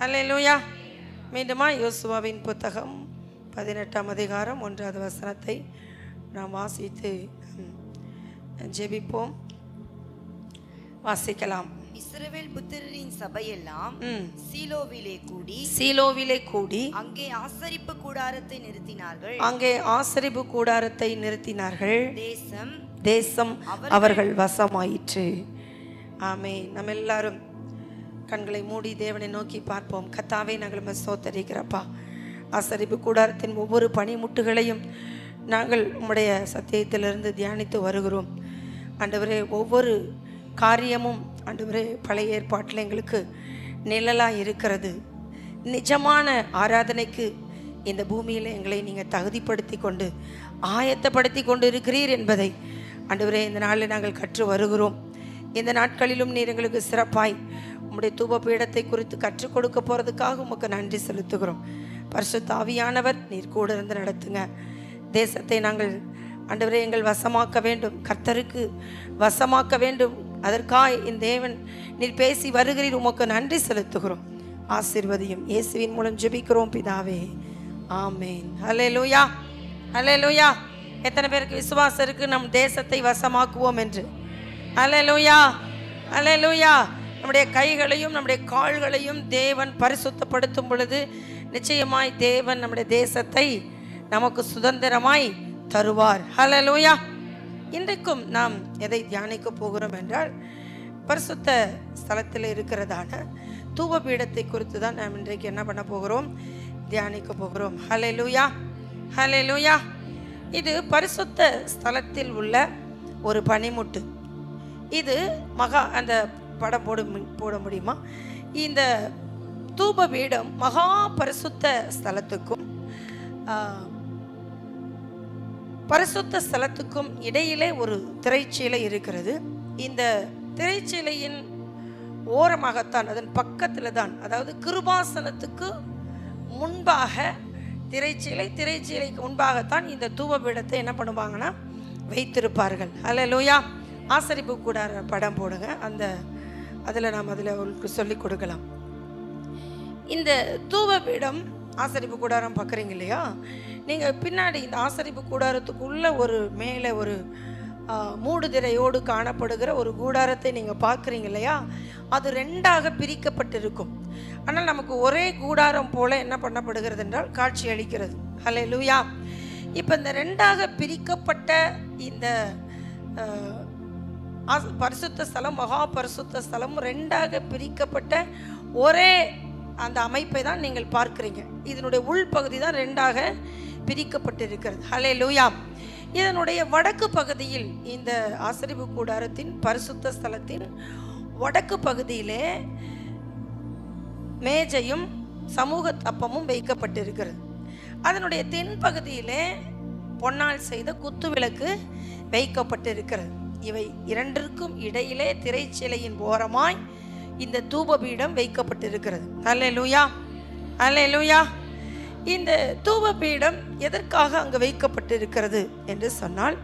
அல்லேலூயா. மீண்டுமா யோசுவாவின் புத்தகம் 18ஆம் அதிகாரம் 1வது வசனத்தை நாம் வாசித்து ஜெபிப்போம். வாசிக்கலாம். இஸ்ரவேல் புத்திரரின் சபையெல்லாம் சீலோவிலே கூடி அங்கே ஆசரிப்பு கூடாரத்தை நிறுத்தினார்கள். தேசம் அவர்கள் வசமாயிற்று. ஆமென். நம்ம எல்லாரும் கண்களை மூடி தேவனை நோக்கி பார்ப்போம். கர்த்தாவே, நாங்கள் ஸ்தோத்திரிக்கிறப்பா. ஆசரிப்பு கூடாரத்தின் ஒவ்வொரு பனிமுட்டுகளையும் நாங்கள் உம்முடைய சத்தியத்திலிருந்து தியானித்து வருகிறோம். ஆண்டவரே, ஒவ்வொரு காரியமும் ஆண்டவரே பழைய ஏற்பாட்டில் எங்களுக்கு நிழலாக இருக்கிறது. நிஜமான ஆராதனைக்கு இந்த பூமியில் எங்களை நீங்கள் தகுதிப்படுத்தி கொண்டு ஆயத்தப்படுத்தி கொண்டு இருக்கிறீர் என்பதை ஆண்டவரே இந்த நாளில் நாங்கள் கற்று வருகிறோம். இந்த நாட்களிலும் நீர் எங்களுக்கு சிறப்பாய் உம்முடைய தூப பீடத்தை குறித்து கற்றுக் கொடுக்க போகிறதுக்காக உமக்கு நன்றி செலுத்துகிறோம். பரிசுத்த ஆவியானவர் நீர் கூட இருந்து நடத்துங்க. தேசத்தை நாங்கள் ஆண்டவரே எங்கள் வசமாக்க வேண்டும், கர்த்தருக்கு வசமாக்க வேண்டும். அதற்காக இந்த தேவன் நீர் பேசி வருகிறீர், உமக்கு நன்றி செலுத்துகிறோம். ஆசீர்வதியும். இயேசுவின் மூலம் ஜெபிக்கிறோம் பிதாவே, ஆமேன். அல்லேலூயா, அல்லேலூயா. எத்தனை பேருக்கு விசுவாசம் இருக்கு நம் தேசத்தை வசமாக்குவோம் என்று? அல்லேலூயா, அல்லேலூயா. நம்முடைய கைகளையும் நம்முடைய கால்களையும் தேவன் பரிசுத்தப்படுத்தும் பொழுது நிச்சயமாய் தேவன் நம்முடைய தேசத்தை நமக்கு சுதந்திரமாய் தருவார். அல்லேலூயா. இன்றைக்கும் நாம் எதை தியானிக்க போகிறோம் என்றால், பரிசுத்த ஸ்தலத்தில் இருக்கிறதான தூப பீடத்தை குறித்து தான் நாம் இன்றைக்கு என்ன பண்ண போகிறோம், தியானிக்க போகிறோம். அல்லேலூயா, அல்லேலூயா. இது பரிசுத்த ஸ்தலத்தில் உள்ள ஒரு பனிமுட்டு. இது அந்த படம் போட முடியுமா? இந்த தூப பீடம் மகா பரிசுத்த ஸ்தலத்துக்கும் பரிசுத்த ஸ்தலத்துக்கும் இடையிலே ஒரு திரைச்சீலை இருக்கிறது. இந்த திரைச்சீலையின் ஓரமாகத்தான், அதன் பக்கத்தில் தான், அதாவது கிருபாசனத்துக்கு முன்பாக திரைச்சீலைக்கு முன்பாகத்தான் இந்த தூப பீடத்தை என்ன பண்ணுவாங்கன்னா வைத்திருப்பார்கள். அல்லேலூயா. ஆசரிப்பு கூடார படம் போடுங்க, அதில் உங்களுக்கு சொல்லிக் கொடுக்கலாம். இந்த தூப பீடம் ஆசரிப்பு கூடாரம் பார்க்குறீங்க இல்லையா? நீங்கள் பின்னாடி இந்த ஆசரிப்பு கூடாரத்துக்குள்ளே மேலே ஒரு மூடுதிரையோடு காணப்படுகிற ஒரு கூடாரத்தை நீங்கள் பார்க்குறீங்க இல்லையா? அது ரெண்டாக பிரிக்கப்பட்டிருக்கும். ஆனால் நமக்கு ஒரே கூடாரம் போல் என்ன பண்ணப்படுகிறது என்றால் காட்சி அளிக்கிறது. அல்லேலூயா. இப்போ இந்த ரெண்டாக பிரிக்கப்பட்ட இந்த பரிசுத்த ஸ்தலம், மகா பரிசுத்த ஸ்தலம் ரெண்டாக பிரிக்கப்பட்ட ஒரே அந்த அமைப்பை தான் நீங்கள் பார்க்குறீங்க. இதனுடைய உள்பகுதி தான் ரெண்டாக பிரிக்கப்பட்டிருக்கிறது. அல்லேலூயா. இதனுடைய வடக்கு பகுதியில், இந்த ஆசரிப்பு கூடாரத்தின் பரிசுத்த ஸ்தலத்தின் வடக்கு பகுதியிலே மேஜையும் சமூக தப்பமும் வைக்கப்பட்டிருக்கிறது. அதனுடைய தென்பகுதியிலே பொன்னால் செய்த குத்துவிளக்கு வைக்கப்பட்டிருக்கிறது. இவை இரண்டிற்கும் இடையிலே திரைச்சீலையின் ஓரமாய் இந்த தூபபீடம் வைக்கப்பட்டிருக்கிறது. அல்லேலூயா, அல்லேலூயா. இந்த தூபபீடம் எதற்காக அங்கு வைக்கப்பட்டிருக்கிறது என்று சொன்னால்,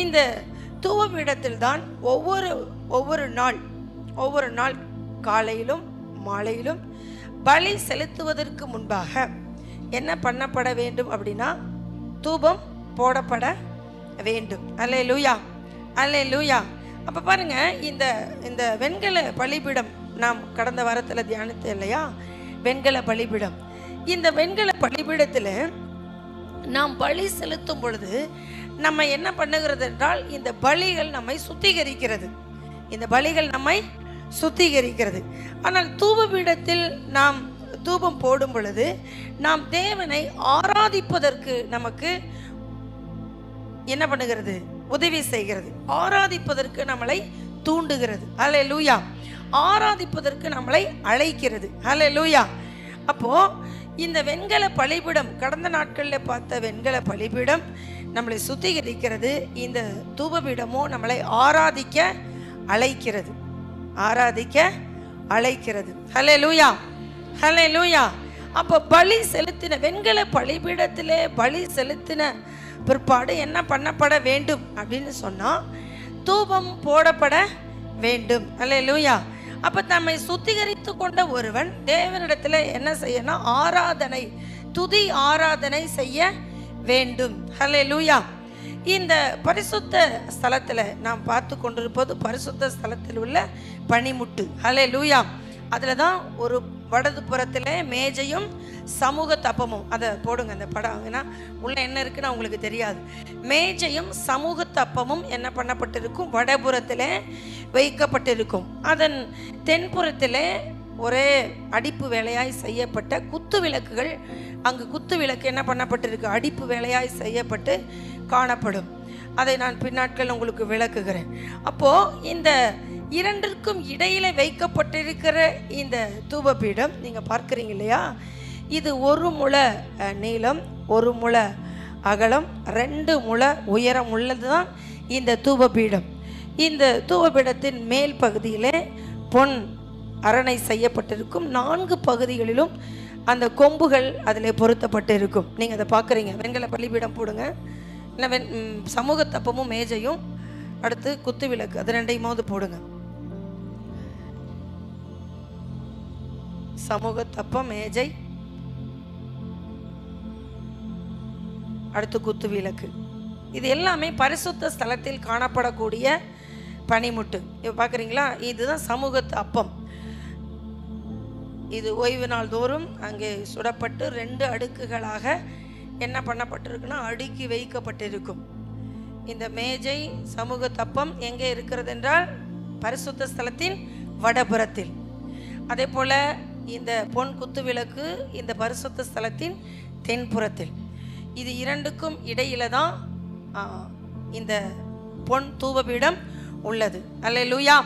இந்த தூபபீடத்தில் தான் ஒவ்வொரு நாள் காலையிலும் மாலையிலும் பலி செலுத்துவதற்கு முன்பாக என்ன பண்ணப்பட வேண்டும் அப்படின்னா, தூபம் போடப்பட வேண்டும். அல்லேலூயா, அல்லேலூயா. அப்போ பாருங்க, இந்த வெண்கல பலிபீடம் நாம் கடந்த வாரத்தில் தியானித்தோம் இல்லையா? வெண்கல பலிபீடம். இந்த வெண்கல பலிபீடத்தில் நாம் பலி செலுத்தும் பொழுது நம்ம என்ன பண்ணுகிறது என்றால், இந்த பலிகள் நம்மை சுத்திகரிக்கிறது. இந்த பலிகள் நம்மை சுத்திகரிக்கிறது. ஆனால் தூபபீடத்தில் நாம் தூபம் போடும் பொழுது நாம் தேவனை ஆராதிப்பதற்கு நமக்கு என்ன பண்ணுகிறது, உதவி செய்கிறது. ஆராதிப்பதற்கு நம்மளை தூண்டுகிறது. அல்லேலூயா. ஆராதிப்பதற்கு நம்மளை அழைக்கிறது. அல்லேலூயா. அப்போ இந்த வெண்கல பலிபீடம், கடந்த நாட்களில் பார்த்த வெண்கல பலிபீடம் நம்மளை சுத்திகரிக்கிறது. இந்த தூபபீடமோ நம்மளை ஆராதிக்க அழைக்கிறது, ஆராதிக்க அழைக்கிறது. அல்லேலூயா, அல்லேலூயா. அப்போ பலி செலுத்தின வெண்கல பலிபீடத்திலே பலி செலுத்தின பிற்பாடு என்ன பண்ணப்பட வேண்டும் அப்படின்னு சொன்னால், தூபம் போடப்பட வேண்டும். அல்லேலூயா. அப்ப நம்மை சுத்திகரித்து கொண்ட ஒருவன் தேவனிடத்துல என்ன செய்யணும்? ஆராதனை, துதி ஆராதனை செய்ய வேண்டும். ஹல்லேலூயா. இந்த பரிசுத்த ஸ்தலத்துல நாம் பார்த்து கொண்டிருப்பது பரிசுத்த ஸ்தலத்தில் உள்ள பனிமுட்டு. ஹல்லேலூயா. அதுல தான் ஒரு வடது புறத்துல மேஜையும் சமூக தப்பமும், அதை போடுங்க அந்த படம், ஏன்னா உள்ள என்ன இருக்குன்னு உங்களுக்கு தெரியாது. மேஜையும் சமூக தப்பமும் என்ன பண்ணப்பட்டிருக்கும்? வடபுறத்தில் வைக்கப்பட்டிருக்கும். அதன் தென்புறத்தில் ஒரே அடிப்பு வேலையாய் செய்யப்பட்ட குத்து விளக்குகள், அங்கு குத்து விளக்கு என்ன பண்ணப்பட்டிருக்கு? அடிப்பு வேலையாய் செய்யப்பட்டு காணப்படும். அதை நான் பின்னாட்கள் உங்களுக்கு விளக்குகிறேன். அப்போ இந்த இரண்டிற்கும் இடையில வைக்கப்பட்டிருக்கிற இந்த தூபபீடம் நீங்க பார்க்குறீங்க இல்லையா? இது 1 முழ நீளம், 1 முழ அகலம், 2 முழ உயரம் உள்ளது தான் இந்த தூபபீடம். இந்த தூபபீடத்தின் மேல் பகுதியிலே பொன் அரணை செய்யப்பட்டிருக்கும். 4 பகுதிகளிலும் அந்த கொம்புகள் அதில் பொருத்தப்பட்டு இருக்கும். நீங்கள் அதை பார்க்குறீங்க. வெண்கல பலிபீடம் போடுங்க, இல்லை சமூக தப்பமும் மேஜையும், அடுத்து குத்து விளக்கு, அது 2ஐயுமாவது போடுங்க. சமூக தப்பம், மேஜை, அடுத்து குத்து விளக்கு. இது எல்லாமே பரிசுத்த ஸ்தலத்தில் காணப்படக்கூடிய பனிமுட்டு. இப்போ பார்க்குறீங்களா? இதுதான் சமூகத்து அப்பம். இது ஓய்வு நாள் தோறும் அங்கே சுடப்பட்டு 2 அடுக்குகளாக என்ன பண்ணப்பட்டிருக்குன்னா அடுக்கி வைக்கப்பட்டிருக்கும். இந்த மேஜை சமூக தப்பம் எங்கே இருக்கிறது என்றால் பரிசுத்த ஸ்தலத்தின் வடபுறத்தில். அதே போல இந்த பொன் குத்து விளக்கு இந்த பரிசுத்த ஸ்தலத்தின் தென்புறத்தில். இது இரண்டுக்கும் இடையில தான் இந்த பொன் தூபபீடம் உள்ளது. அல்லேலூயா.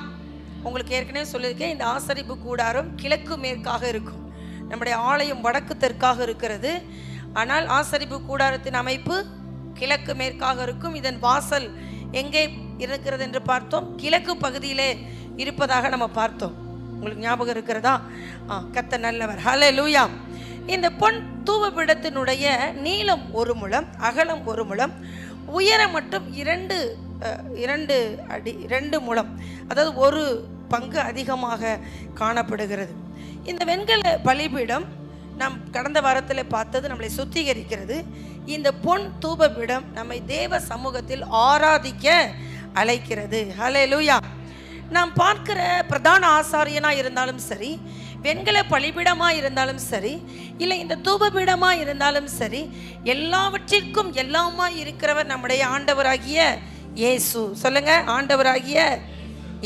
உங்களுக்கு ஏற்கனவே சொல்லியிருக்கேன், இந்த ஆசரிப்பு கூடாரம் கிழக்கு மேற்காக இருக்கும். நம்முடைய ஆலயம் வடக்கு தெற்காக இருக்கிறது. ஆனால் ஆசரிப்பு கூடாரத்தின் அமைப்பு கிழக்கு மேற்காக இருக்கும். இதன் வாசல் எங்கே இருக்கிறது என்று பார்த்தோம்? கிழக்கு பகுதியிலே இருப்பதாக நம்ம பார்த்தோம். உங்களுக்கு ஞாபகம் இருக்கிறதா? கர்த்தர் நல்லவர். ஹல்லேலூயா. இந்த பொன் தூபபீடத்தினுடைய நீளம் 1 முழம், அகலம் 1 முழம், உயரம் மட்டும் 2 அடி 2 முழம், அதாவது 1 பங்கு அதிகமாக காணப்படுகிறது. இந்த வெண்கல பலிபீடம் நாம் கடந்த வாரத்தில் பார்த்தது நம்மளை சுத்திகரிக்கிறது. இந்த பொன் தூபபீடம் நம்மை தேவ சமூகத்தில் ஆராதிக்க அழைக்கிறது. ஹல்லேலூயா. நாம் பார்க்கிற பிரதான ஆசாரியனாக இருந்தாலும் சரி, வெண்கல பலிபீடமாக இருந்தாலும் சரி, இல்லை இந்த தூபபீடமாக இருந்தாலும் சரி, எல்லாவற்றிற்கும் எல்லாமாய் இருக்கிறவர் நம்முடைய ஆண்டவராகிய இயேசு. சொல்லுங்க, ஆண்டவராகிய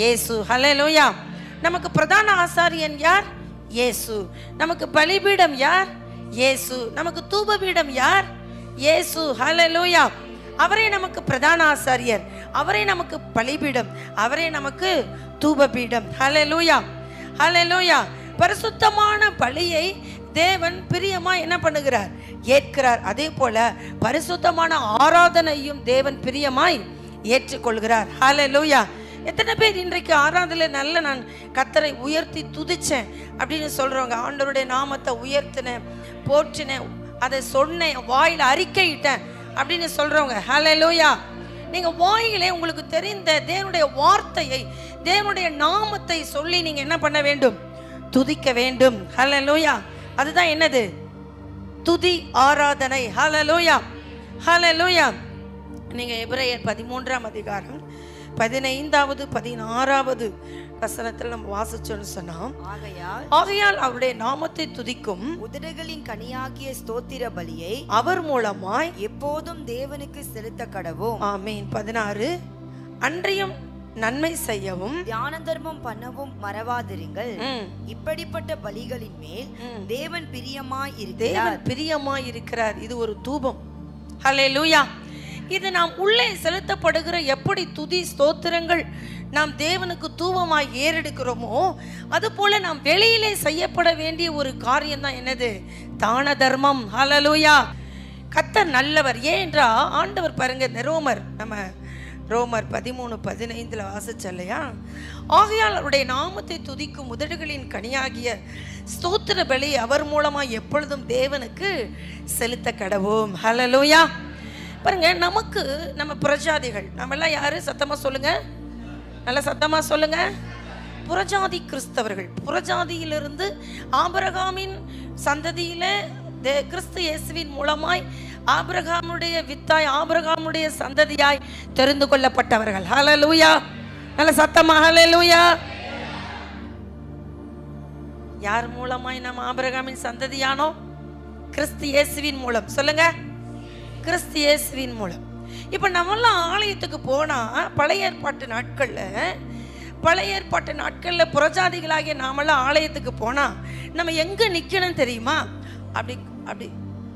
இயேசு. ஹல்லேலூயா. நமக்கு பிரதான ஆசாரியன் யார்? இயேசு. நமக்கு பலிபீடம் யார்? இயேசு. நமக்கு தூபபீடம் யார்? இயேசு. ஹல்லேலூயா. அவரே நமக்கு பிரதான ஆசாரியர், அவரே நமக்கு பலிபீடம், அவரே நமக்கு தூபபீடம். ஹல்லேலூயா. ஹல்லேலூயா. பரிசுத்தமான பலியை தேவன் பிரியமா என்ன பண்ணுகிறார்? ஏற்கிறார். அதே போல பரிசுத்தமான ஆராதனையும் தேவன் பிரியமாய் ஏற்றுக்கொள்கிறார். ஹல்லேலூயா. எத்தனை பேர் இன்றைக்கு ஆராதனை நல்ல நான் கர்த்தரை உயர்த்தி துதிச்சேன் அப்படின்னு சொல்றவங்க? ஆண்டவருடைய நாமத்தை உயர்த்தினேன், போற்றினேன், அதை சொன்னேன், வாயில் அறிக்கையிட்டேன் அப்படின்னு சொல்றவங்க. ஹல்லேலூயா. நீங்க வாயிலே உங்களுக்கு தெரிந்த தேவனுடைய வார்த்தையை, தேவனுடைய நாமத்தை சொல்லி நீங்க என்ன பண்ண வேண்டும்? துதிக்க வேண்டும். ஹல்லேலூயா. அதுதான் என்னது? துதி ஆராதனை. ஹல்லேலூயா. ஹல்லேலூயா. நீங்க எபிரேயர் 13ஆம் அதிகாரம் 15வது 16வது வசனத்தில் நம்ம வாசிச்சோன்னு சொன்னோம். ஆகையால் அவருடைய நாமத்தை துதிக்கும் உதடுகளின் கனியாகிய ஸ்தோத்திர பலியை அவர் மூலமாய் எப்போதும் தேவனுக்கு செலுத்த கடவோம். ஆமீன். 16 அன்றியும் நன்மை செய்யவும் தியான தர்மம் பண்ணவும் மறவாதிருங்கள். இப்படிப்பட்ட பலிகளின் மேல் தேவன் பிரியமாய் இருக்கிறார். பிரியமாய் இருக்கிறார். இது ஒரு தூபம். ஹல்லேலூயா. இது நாம் உள்ளே செலுத்தப்படுகிற எப்படி துதி ஸ்தோத்திரங்கள் நாம் தேவனுக்கு தூபமாய் ஏறெடுக்கிறோமோ, அது போல நாம் வெளியிலே செய்யப்பட வேண்டிய ஒரு காரியம் தான் என்னது? தான தர்மம். ஹல்லேலூயா. கர்த்தர் நல்லவர். ஏன்றா ஆண்டவர் பாருங்க, இந்த நம்ம ரோமர் 13:15 வாசிச்ச இல்லையா? ஆகையால் அவருடைய நாமத்தை துதிக்கும் உதடுகளின் கனியாகிய ஸ்தோத்திர பலி அவர் மூலமாக எப்பொழுதும் தேவனுக்கு செலுத்த கடவோம். ஹல்லேலூயா. பாருங்க, நமக்கு நம்ம பிரஜாதிகள், நம்ம எல்லாம் யாரு? சத்தமா சொல்லுங்க, நல்ல சத்தமா சொல்லுங்க. புறஜாதி கிறிஸ்தவர்கள், புறஜாதியிலிருந்து ஆபிரகாமின் சந்ததியில கிறிஸ்து இயேசுவின் மூலமாய் ஆபிரகாமுடைய வித்தாய், ஆபிரகாமுடைய சந்ததியாய் தெரிந்து கொள்ளப்பட்டவர்கள். ஹல்லேலூயா. நல்ல சத்தமா ஹல்லேலூயா. யார் மூலமாய் நாம் ஆபிரகாமின் சந்ததியானோ? கிறிஸ்து இயேசுவின் மூலம். சொல்லுங்க, கிறிஸ்து இயேசுவின் மூலம். இப்ப நம்மெல்லாம் ஆலயத்துக்கு போனா பழைய ஏற்பாட்டு நாட்கள்ல புறஜாதிகளாகிய நாமெல்லாம் ஆலயத்துக்கு போனா நம்ம எங்க நிக்கணும் தெரியுமா? அப்படி அப்படி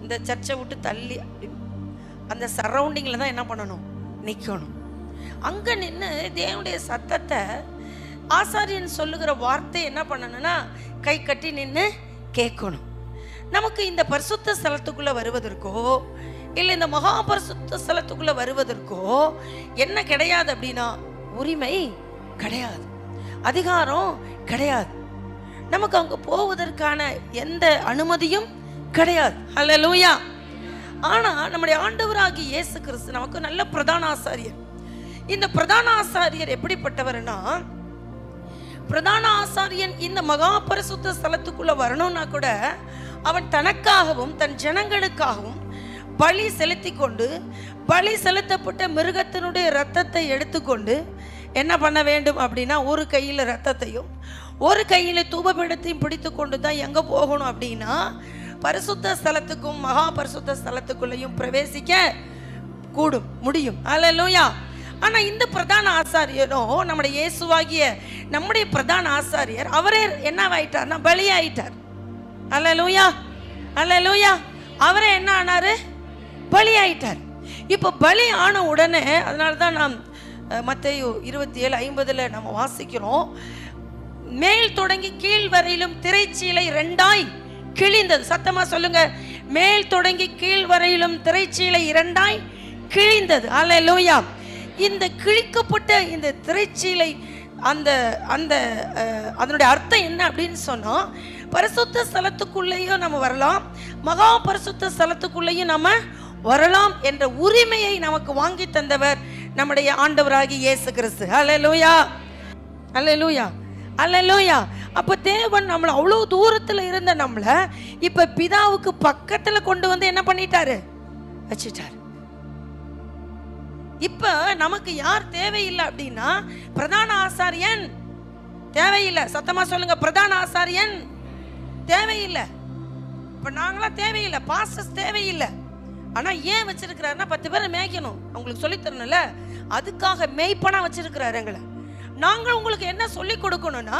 இந்த சர்ச்சை விட்டு தள்ளி அப்படி அந்த சரௌண்டிங்ல தான் என்ன பண்ணணும்? நிக்கணும். அங்க நின்று தேவனுடைய சத்தத்தை, ஆசாரியன் சொல்லுகிற வார்த்தை என்ன பண்ணணும்னா கை கட்டி நின்று கேட்கணும். நமக்கு இந்த பரிசுத்த ஸ்தலத்துக்குள்ள வருவதற்கோ இல்லை இந்த மகா பரிசுத்த ஸ்தலத்துக்குள்ள வருவதற்கோ என்ன கிடையாது அப்படின்னா, உரிமை கிடையாது, அதிகாரம் கிடையாது. நமக்கு அங்க போவதற்கான எந்த அனுமதியும் கிடையாது. ஹல்லேலூயா. ஆனா நம்முடைய ஆண்டவராகிய இயேசு கிறிஸ்து நமக்கு நல்ல பிரதான ஆசாரியர். இந்த பிரதான ஆசாரியர் எப்படிப்பட்டவர்னா, பிரதான ஆசாரியன் இந்த மகா பரிசுத்த ஸ்தலத்துக்குள்ள வரணும்னா கூட அவன் தனக்காகவும் தன் ஜனங்களுக்காகவும் பலி செலுத்தி கொண்டு, பலி செலுத்தப்பட்ட மிருகத்தினுடைய இரத்தத்தை எடுத்துக்கொண்டு என்ன பண்ண வேண்டும் அப்படின்னா, ஒரு கையில் இரத்தத்தையும் ஒரு கையில் தூபபீடத்தையும் பிடித்து கொண்டு தான் எங்க போகணும் அப்படின்னா பரிசுத்த ஸ்தலத்துக்கும் மகா பரிசுத்த ஸ்தலத்துக்குள்ளேயும் பிரவேசிக்க முடியும். ஹல்லேலூயா. ஆனா இந்த பிரதான ஆசாரியரும் நம்முடைய இயேசுவாகிய நம்முடைய பிரதான ஆசாரியர் அவரே என்னவாயிட்டார்னா பலியாயிட்டார். ஹல்லேலூயா, ஹல்லேலூயா. அவரே என்ன ஆனாரு? பலியாயிட்டார். இப்ப பலி ஆன உடனே, அதனாலதான் நாம் மத்தேயு 27:50 நம்ம வாசிக்கிறோம், மேல் தொடங்கி கீழ் வரையிலும் திரைச்சீலை 2ஆய் கிழிந்தது. சத்தமா சொல்லுங்க, மேல் தொடங்கி கீழ் வரையிலும் திரைச்சீலை 2ஆய் கிழிந்தது. ஹல்லேலூயா. இந்த கிழிக்கப்பட்ட இந்த திரைச்சீலை அந்த அந்த அதனுடைய அர்த்தம் என்ன அப்படின்னு சொன்னா, பரிசுத்த ஸ்தலத்துக்குள்ளேயும் நம்ம வரலாம், மகா பரிசுத்த ஸ்தலத்துக்குள்ளேயும் நம்ம வரலாம் என்ற உரிமையை நமக்கு வாங்கி தந்தவர் நம்முடைய ஆண்டவராகிய இயேசு கிறிஸ்து. ஹல்லேலூயா, ஹல்லேலூயா, ஹல்லேலூயா. அப்ப தேவன் நம்மள அவ்வளவு தூரத்துல இருந்த நம்மள இப்ப பிதாவுக்கு பக்கத்துல கொண்டு வந்து என்ன பண்ணிட்டாரு? வச்சிட்டாரு. இப்ப நமக்கு யார் தேவையில்லை அப்படின்னா, பிரதான ஆசாரியன் தேவையில்லை. சத்தமா சொல்லுங்க, பிரதான ஆசாரியன் தேவையில்லை. இப்ப நாங்களாம் தேவையில்லை, பாஸ்டர்ஸ் தேவையில்லை. ஆனா ஏன் வச்சிருக்கிறாருன்னா 10 பேரை மேய்க்கணும், அவங்களுக்கு சொல்லி தரணும்ல, அதுக்காக மேய்ப்பனா வச்சிருக்கிறாரு எங்களை. நாங்கள் உங்களுக்கு என்ன சொல்லி கொடுக்கணும்னா,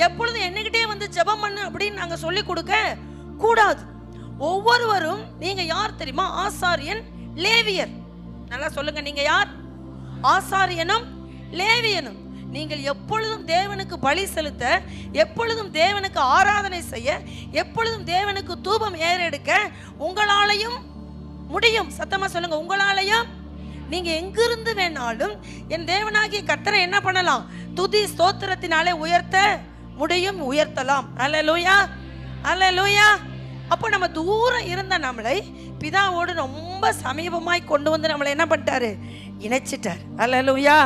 எப்பொழுதும் என்னகிட்டே வந்து ஜெபம் பண்ணு அப்படின்னு நாங்க சொல்லி கொடுக்க கூடாது. ஒவ்வொருவரும் நீங்க யார் தெரியுமா? ஆசாரியன், லேவியர். நல்லா சொல்லுங்க, நீங்க யார்? ஆசாரியனும் லேவியனும். நீங்கள் எப்பொழுதும் தேவனுக்கு பலி செலுத்த, எப்பொழுதும் தேவனுக்கு ஆராதனை செய்ய, எப்பொழுதும் தேவனுக்கு தூபம் ஏறெடுக்க உங்களாலையும் முடியும். சத்தமா சொல்லுங்க, உங்களாலையும். நீங்க எங்கிருந்து வேணாலும் என் தேவனாகிய கர்த்தரை என்ன பண்ணலாம்? துதி ஸ்தோத்திரத்தினாலே உயர்த்த முடியும், உயர்த்தலாம். ஹல்லேலூயா, ஹல்லேலூயா. அப்போ நம்ம தூரம் இருந்த நம்மளை பிதாவோடு ரொம்ப சமீபமாய் கொண்டு வந்து நம்மளை என்ன பண்ணிட்டாரு? இணைச்சிட்டார். ஹல்லேலூயா.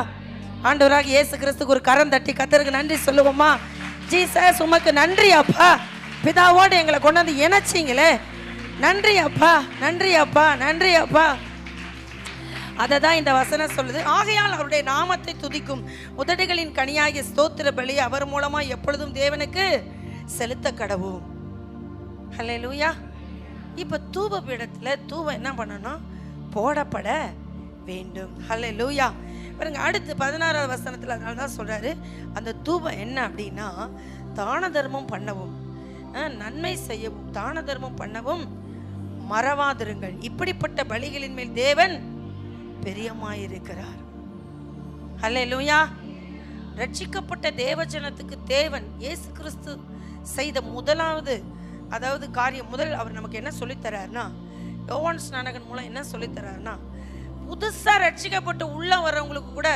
ஆண்டவராகிய இயேசு கிறிஸ்துக்கு ஒரு கரம் தட்டி கர்த்தருக்கு நன்றி சொல்லுவோமா? ஜீசஸ், உமக்கு நன்றி அப்பா, பிதாவோடு எங்களை கொண்டு வந்து இணைச்சிங்களே. நன்றி அப்பா, நன்றி அப்பா, நன்றி அப்பா. அதை தான் இந்த வசனம் சொல்லுது. ஆகையால் அவருடைய நாமத்தை துதிக்கும் உதடுகளின் கனியாகிய ஸ்தோத்திர பலி அவர் மூலமா எப்பொழுதும் தேவனுக்கு செலுத்த கடவோம். ஹல்லேலூயா. இப்ப தூப பீடத்துல தூபம் என்ன பண்ணணும்? போடப்பட வேண்டும். ஹல்லேலூயா. பாருங்க, அடுத்து 16வது வசனத்துல அதனால தான் சொல்றாரு, அந்த தூபம் என்ன அப்படின்னா, தான தர்மம் பண்ணவும், நன்மை செய்யவும், தான தர்மம் பண்ணவும் மறவாதிருங்கள். இப்படிப்பட்ட பலிகளின் மேல் தேவன் பிரியமாயிருக்கிறார். ஹல்லேலூயா. ரட்சிக்கப்பட்ட தேவஜனத்துக்கு தேவன் இயேசு கிறிஸ்து செய்த முதலாவது காரியம், அவர் நமக்கு என்ன சொல்லித்தராருன்னா, யோவான் ஸ்நானகன் மூலம் என்ன சொல்லித்தராருன்னா, புதுசா ரட்சிக்கப்பட்டு உள்ள வர்றவங்களுக்கு கூட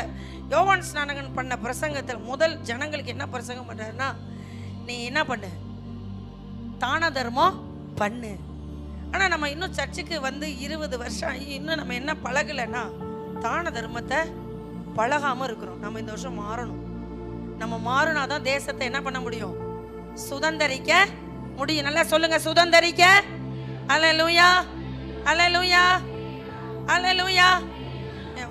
யோவான் ஸ்நானகன் பண்ண பிரசங்கத்தில் முதல் ஜனங்களுக்கு என்ன பிரசங்கம் பண்றாருன்னா, நீ என்ன பண்ணு? தான தர்மம் பண்ணு. ஆனா நம்ம இன்னும் சர்ச்சுக்கு வந்து 20 வருஷம் இன்னும் நம்ம என்ன பழகலைன்னா, தான தர்மத்தை பழகாம இருக்கிறோம். நம்ம இந்த வருஷம் மாறணும். நம்ம மாறினாதான் தேசத்தை என்ன பண்ண முடியும்? சுதந்தரிக்க முடியும். நல்லா சொல்லுங்க, சுதந்தரிக்க. அல்லேலூயா, அல்லேலூயா, அல்லேலூயா.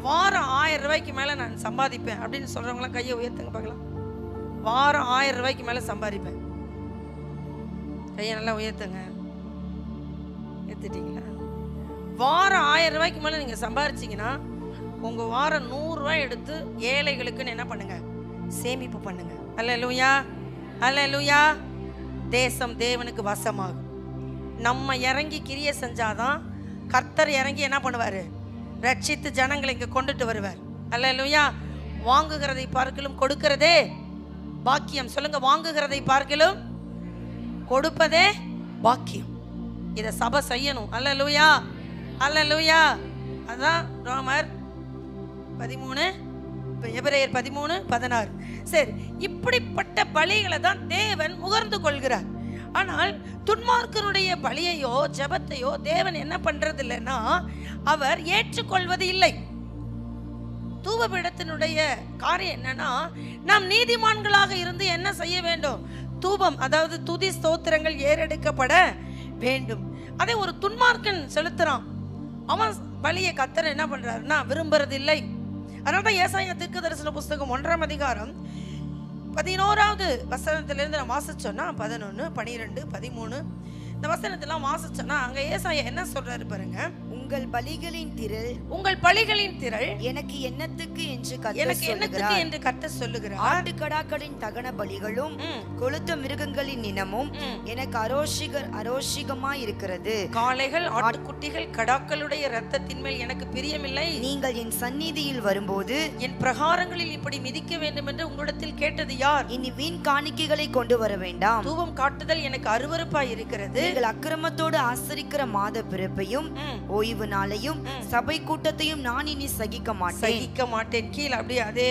வாரம் 1000 ரூபாய்க்கு மேல நான் சம்பாதிப்பேன் அப்படின்னு சொல்றவங்களாம் கையை உயர்த்துங்க பார்க்கலாம். வாரம் 1000 ரூபாய்க்கு மேல சம்பாதிப்பேன். கையை நல்லா உயர்த்துங்க. ஏத்துட்டீங்களா? வாரம் 1000 ரூபாய்க்கு மேல நீங்க சம்பாதிச்சீங்கன்னா உங்க வாரம் 100 ரூபாய் எடுத்து ஏழைகளுக்குன்னு என்ன பண்ணுங்க? சேமிப்பு பண்ணுங்க. அல்லேலூயா, அல்லேலூயா. தேசம் தேவனுக்கு வசமாகும். நம்ம இறங்கி கிரியை செஞ்சாதான் கர்த்தர் இறங்கி என்ன பண்ணுவாரு? ரட்சித்து ஜனங்களை இங்க கொண்டுட்டு வருவார். அல்லேலூயா. வாங்குகிறதை பார்க்கலும் கொடுக்கிறதே பாக்கியம். சொல்லுங்க, வாங்குகிறதை பார்க்கலும் கொடுப்பதே பாக்கியம். இத சபை செய்யணும். அல்லேலூயா, அல்லேலூயா. அதான் ரோமர் 13, எபிரேயர் 13:16. சரி, இப்படிப்பட்ட பலிகளை தான் தேவன் முகர்ந்து கொள்கிறார். ஆனால் துன்மார்க்கருடைய பலியையோ ஜெபத்தையோ தேவன் என்ன பண்றது இல்லைன்னா அவர் ஏற்றுக்கொள்வது இல்லை. தூபபீடத்தினுடைய காரியம் என்னன்னா, நாம் நீதிமான்களாக இருந்து என்ன செய்ய வேண்டும்? தூபம், அதாவது துதி ஸ்தோத்திரங்கள் ஏறெடுக்கப்பட வேண்டும். அதை ஒரு துன்மார்க்கன் செலுத்துறான். அவன் பலியை கர்த்தர் என்ன பண்றாருன்னா விரும்புறது இல்லை. அதனால்தான் ஏசாயா தீர்க்கதரிசன புஸ்தகம் 1ஆம் அதிகாரம் 11வது வசனத்திலிருந்து நான் வாசிச்சோன்னா 11, 12, 13 இந்த வசனத்தெல்லாம் வாசிச்சோன்னா அங்க ஏசாயா என்ன சொல்றாரு பாருங்க. உங்கள் பலிகளின் திரள், உங்கள் பலிகளின் திரள் எனக்கு என்னத்துக்கு என்று கர்த்தர் சொல்லுகிறார். ஆட்டுக்கடாக்களின் தகன பலிகளும் கொழுத்த மிருகங்களின் இனமும் எனக்கு அரோஷிகமாய் இருக்கிறது. காளைகள், ஆட்டுக்குட்டிகள், கடாக்களுடைய இரத்தத்தின் மேல் எனக்கு பிரியமில்லை. நீங்கள் என் சந்நிதியில் வரும்போது என் பிரகாரங்களில் இப்படி மிதிக்க வேண்டும் என்று உங்களிடத்தில் கேட்டது யார்? இனி வீண் காணிக்கைகளை கொண்டு வர வேண்டாம். தூபம் காட்டுதல் எனக்கு அருவருப்பாய் இருக்கிறது. நீங்கள் அக்கிரமத்தோடு ஆசரிக்கிற மாத பிறப்பையும் ஓய்வு நாளையும் சபை கூட்டத்தையும் நான் இனி சகிக்க மாட்டேன். கீழே அப்படியே அதே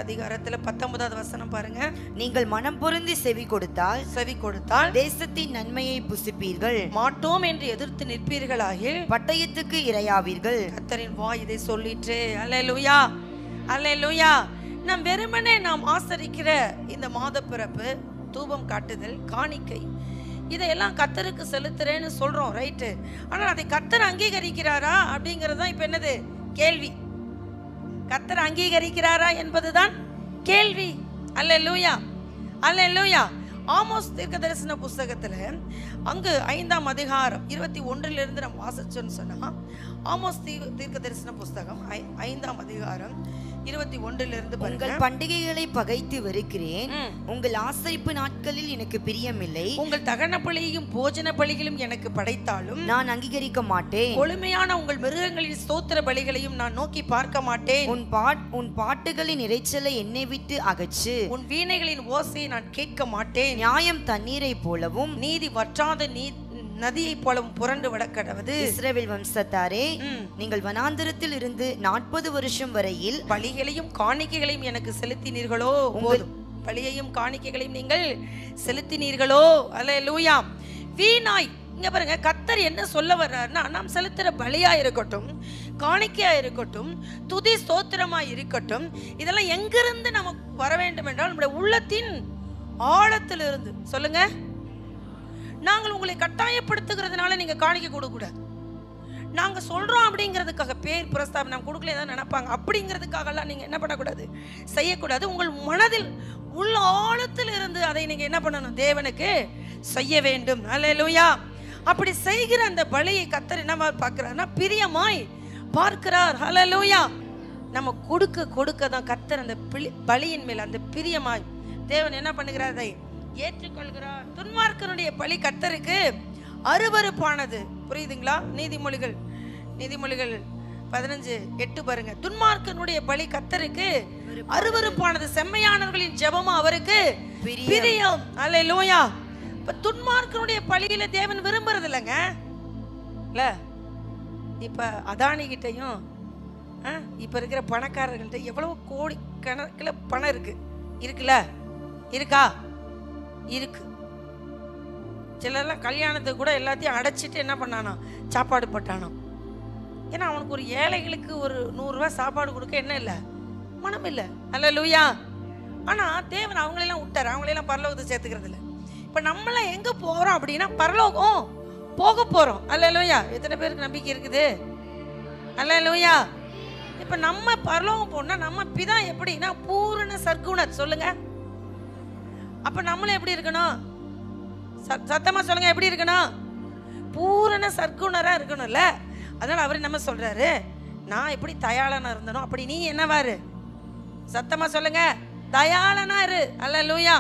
அதிகாரத்துல 19வது வசனம் பாருங்க. நீங்கள் மனம் பொருந்தி செவி கொடுத்தால் தேசத்தின் நன்மையை புசிப்பீர்கள். மாட்டோம் என்று எதிர்த்து நிற்பீர்களாகில் பட்டயத்துக்கு இரையாவீர்கள். கர்த்தரின் வாய் இதை சொல்லிற்று. அல்லேலூயா, அல்லேலூயா. நாம் வெறுமனே நாம் ஆசரிக்கிற இந்த மாத பிறப்பு, தூபம் காட்டுதல், காணிக்கை, இதையெல்லாம் கர்த்தருக்கு செலுத்துறேன்னு சொல்றோம், ரைட்டு. ஆனால் அதை கர்த்தர் அங்கீகரிக்கிறாரா அப்படிங்கிறது தான் இப்ப என்னது கேள்வி. கர்த்தர் அங்கீகரிக்கிறாரா என்பதுதான் கேள்வி. அல்லேலூயா, அல்லேலூயா. ஆமோஸ் தீர்க்கதரிசன புஸ்தகத்துல அங்கு 5ஆம் அதிகாரம் 21 நம்ம வாசிச்சோன்னு சொன்னா, ஆமோஸ் தீர்க்கதரிசன புஸ்தகம் 5ஆம் அதிகாரம் 21 உங்கள் பண்டிகைகளை பகைத்து வெறுக்கிறேன். உங்கள் ஆசரிப்பு நாட்களில் எனக்கு பிரியமில்லை. உங்கள் தகன பலியையும் போஜன பலிகளும் எனக்கு படைத்தாலும் நான் அங்கீகரிக்க மாட்டேன். கொழுமையான உங்கள் மிருகங்களின் ஸ்தோத்திர பலிகளையும் நான் நோக்கி பார்க்க மாட்டேன். உன் பாட்டுகளின் இறைச்சலை என்னை விட்டு அகற்று. உன் வீணைகளின் ஓசையை நான் கேட்க மாட்டேன். நியாயம் தண்ணீரை போலவும் நீதி வற்றாத நதியை போலவும் புரண்டு விட கடவது. இஸ்ரவேல் வம்சத்தாரே, நீங்கள் வனாந்திரத்தில் இருந்து 40 வருஷம் வரையில் பலிகளையும் காணிக்கைகளையும் எனக்கு செலுத்தினீர்களோ? பலியையும் காணிக்கைகளையும் நீங்கள் செலுத்தினீர்களோ? அல்லேலூயா. வீணாய், இங்க பாருங்க, கர்த்தர் என்ன சொல்ல வர்றாருன்னா, நாம் செலுத்துற பலியா இருக்கட்டும், காணிக்கையா இருக்கட்டும், துதி ஸ்தோத்திரமா இருக்கட்டும், இதெல்லாம் எங்கிருந்து நமக்கு வர வேண்டும் என்றால் நம்முடைய உள்ளத்தின் ஆழத்திலிருந்து. சொல்லுங்க, நாங்கள் உங்களை கட்டாயப்படுத்துகிறதுனால நீங்க காணிக்க கொடுக்க கூடாது. நாங்க சொல்றோம் அப்படிங்கிறதுக்காக, பேர் பிரஸ்தாபம் நாம் கொடுக்கல ஏதாவது நினைப்பாங்க அப்படிங்கிறதுக்காக எல்லாம் நீங்க என்ன பண்ணக்கூடாது, செய்யக்கூடாது. உங்கள் மனதில் உள்ள ஆழத்தில் இருந்து அதை நீங்க என்ன பண்ணணும், தேவனுக்கு செய்ய வேண்டும். அல்லேலூயா. அப்படி செய்கிற அந்த பலியை கர்த்தர் என்ன பார்க்கிறார்னா பிரியமாய் பார்க்கிறார். அல்லேலூயா. நம்ம கொடுக்க கொடுக்க தான் கர்த்தர் அந்த பலியின் மேல் அந்த பிரியமாய் தேவன் என்ன பண்ணுகிறார், அதை ஏற்றுக்கொள்கிறார். துன்மார்க்கனுடைய பலி கர்த்தருக்கு அருவருப்பானது. புரியுதுங்களா? நீதிமொழிகள் 15:8 பாருங்க. துன்மார்க்கனுடைய பலி கர்த்தருக்கு அருவருப்பானது, செம்மையானவர்களின் ஜெபமும் அவருக்கு பிரியம். அல்லேலூயா. இப்ப துன்மார்க்கனுடைய பலியில தேவன் விரும்புறது இல்லைங்க. இல்ல, இப்ப அதானி கிட்டையும் இப்ப இருக்கிற பணக்காரர்கள்ட்ட எவ்வளவு கோடி கணக்கில் பணம் இருக்குல்ல, இருக்கா? இருக்கு. சிலர்லாம் கல்யாணத்துக்கு கூட எல்லாத்தையும் அடைச்சிட்டு என்ன பண்ணானோ, சாப்பாடு போட்டானோ. ஏன்னா அவனுக்கு ஒரு ஏழைகளுக்கு ஒரு 100 ரூபாய் சாப்பாடு கொடுக்க என்ன இல்லை, மனம் இல்லை. அல்லேலூயா. ஆனால் தேவன் அவங்களெல்லாம் விட்டார், அவங்களெல்லாம் பரலோகத்தை சேர்த்துக்கிறது இல்லை. இப்போ நம்மளாம் எங்கே போகிறோம் அப்படின்னா பரலோகம் போக போகிறோம். அல்லேலூயா. எத்தனை பேருக்கு நம்பிக்கை இருக்குது? அல்லேலூயா. இப்போ நம்ம பரலோகம் போனால் நம்ம பிதா எப்படின்னா பூரண சர்க்குணர். சொல்லுங்க. அப்போ நம்மளும் எப்படி இருக்கணும்? சத்தமாக சொல்லுங்க, எப்படி இருக்கணும்? பூரண சர்க்குணராக இருக்கணும்ல. அதனால் அவர் நம்ம சொல்கிறாரு, நான் எப்படி தயாளனாக இருந்தனோ அப்படி நீ என்னவாரு? சத்தமாக சொல்லுங்க, தயாளனா இரு. அல்லேலூயா.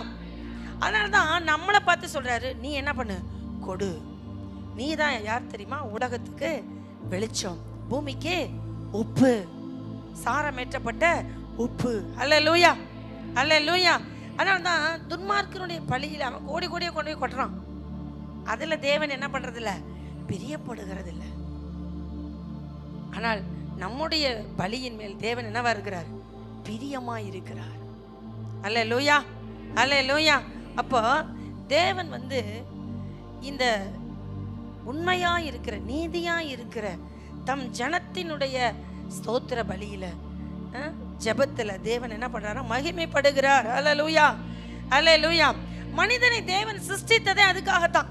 அதனால தான் நம்மளை பார்த்து சொல்கிறாரு, நீ என்ன பண்ணு? கொடு. நீ தான் யார் தெரியுமா? உலகத்துக்கு வெளிச்சம், பூமிக்கு உப்பு, சாரமேற்றப்பட்ட உப்பு. அல்லேலூயா, அல்லேலூயா. அதனால தான் துன்மார்க்கனுடைய பழியில் அவன் கோடி கோடியை கொண்டு போய் கொட்டுறான். அதில் தேவன் என்ன பண்ணுறதில்ல? பிரியப்படுகிறது இல்லை. ஆனால் நம்முடைய பலியின் மேல் தேவன் என்னவா இருக்கிறார்? பிரியமாக இருக்கிறார். அல்லேலூயா, அல்லேலூயா. அப்போ தேவன் இந்த உண்மையாக இருக்கிற, நீதியாக இருக்கிற தம் ஜனத்தினுடைய ஸ்தோத்திர பலியில, ஜெபத்தில் தேவன் என்ன பண்றாரா? மகிமைப்படுகிறார். அல்லேலூயா, அல்லேலூயா. மனிதனை தேவன் சிருஷ்டித்ததே அதுக்காகத்தான்.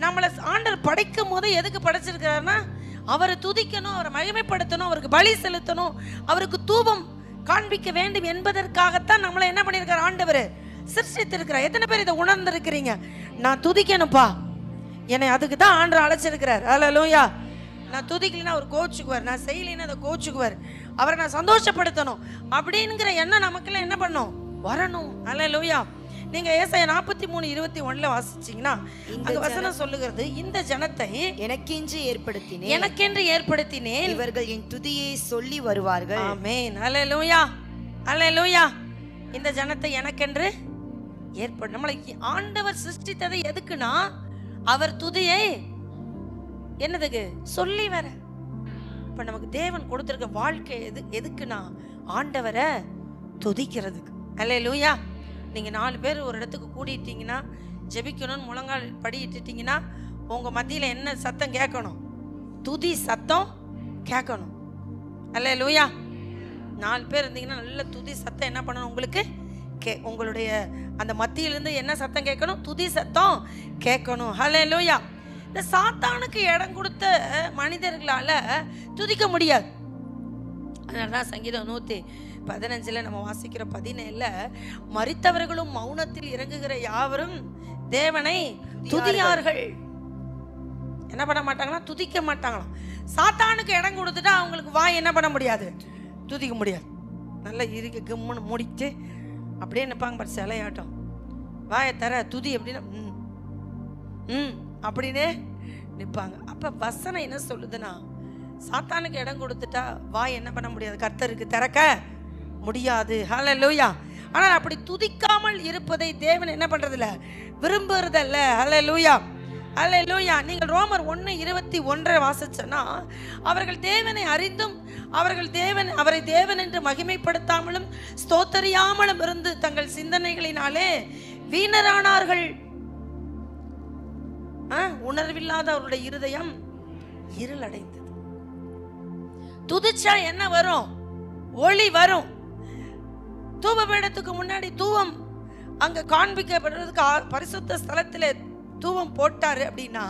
நம்மளை ஆண்டவர் படைக்கும் போது எதுக்கு படைச்சிருக்கிறாருன்னா, அவரை துதிக்கணும், அவரை மகிமைப்படுத்தணும், அவருக்கு பலி செலுத்தணும், அவருக்கு தூபம் காண்பிக்க வேண்டும் என்பதற்காகத்தான் நம்மளை என்ன பண்ணியிருக்கார்? ஆண்டவர் சிருஷ்டித்திருக்கிறார். எத்தனை பேர் இதை உணர்ந்திருக்கிறீங்க? நான் துதிக்கணும்ப்பா, என்னை அதுக்கு தான் ஆண்டவர் அழைச்சிருக்கிறார். அல்லேலூயா. நான் துதிக்கலைன்னா அவர் கோச்சுக்குவார், நான் செய்யலைன்னா அதை கோச்சுக்குவார், அவரை நான் சந்தோஷப்படுத்தணும் அப்படிங்கிற எண்ணம் நமக்குலாம் என்ன பண்ணும்? வரணும். அல்லேலூயா. நீங்க ஏசாயா 43:21 வாசிச்சீங்கன்னா அந்த வசனம் சொல்லுகிறது, இந்த ஜனத்தை எனக்கென்று ஏற்படுத்தினேன், இவர்கள் என் துதியை சொல்லி வருவார்கள். ஆமென். அல்லேலூயா, அல்லேலூயா. இந்த ஜனத்தை எனக்கென்று நம்மளை ஆண்டவர் சிருஷ்டித்ததை எதுக்குன்னா, அவர் துதியை என்னதுக்கு? சொல்லி வர. இப்ப நமக்கு தேவன் கொடுத்திருக்க வாழ்க்கை எதுக்குன்னா, ஆண்டவரை துதிக்கிறதுக்கு. அல்லேலூயா. நீங்க 4 பேர் ஒரு இடத்துக்கு கூடிட்டீங்கன்னா, ஜெபிக்கணும்னு முழங்கால் படியிட்டுட்டீங்கன்னா, உங்க மத்தியில என்ன சத்தம் கேட்கணும்? துதி சத்தம் கேட்கணும். அல்லேலூயா. 4 பேர் இருந்தீங்கன்னா நல்ல துதி சத்தம் என்ன பண்ணணும்? உங்களுக்கு உங்களுடைய அந்த மத்தியிலிருந்து என்ன சத்தம் கேட்கணும்? துதி சத்தம் கேட்கணும். அல்லேலூயா. இந்த சாத்தானுக்கு இடம் கொடுத்த மனிதர்களால துதிக்க முடியாது. அதனாலதான் சங்கீதம் 115 நம்ம வாசிக்கிற 17 மரித்தவர்களும் மௌனத்தில் இறங்குகிற யாவரும் தேவனை துதியார்கள். என்ன பண்ண மாட்டாங்களா? துதிக்க மாட்டாங்களாம். சாத்தானுக்கு இடம் கொடுத்துட்டா அவங்களுக்கு வாய் என்ன பண்ண முடியாது? துதிக்க முடியாது. நல்லா இருக்க கம்முன்னு மூடிட்டு அப்படியே நிற்பாங்க. பாரு சிலையாட்டம். வாயை தர துதி அப்படின்னா அப்படின்னே நிற்பாங்க. அப்போ வசனம் என்ன சொல்லுதுன்னா, சாத்தானுக்கு இடம் கொடுத்துட்டா வாய் என்ன பண்ண முடியாது? கர்த்தருக்கு திறக்க முடியாது. ஹல்லேலூயா. ஆனால் அப்படி துதிக்காமல் இருப்பதை தேவன் என்ன பண்றதில்ல? விரும்புறதில்ல. ஹல்லேலூயா, அல்லேலூயா. நீங்கள் ரோமர் 1:21 வாசிச்சனா, அவர்கள் தேவனை அறிந்தும் அவரை தேவன் என்று மகிமைப்படுத்தாமலும் ஸ்தோத்தரியாமலும் இருந்து தங்கள் சிந்தனைகளினாலே வீணரானார்கள். உணர்வில்லாத அவருடைய இருதயம் இருளடைந்தது. துதிச்சா என்ன வரும்? ஒளி வரும். தூபபீடத்துக்கு முன்னாடி தூவம் அங்க காண்பிக்கப்படுறதுக்கு பரிசுத்த ஸ்தலத்திலே தூவம் போட்டாரு அப்படின்னா,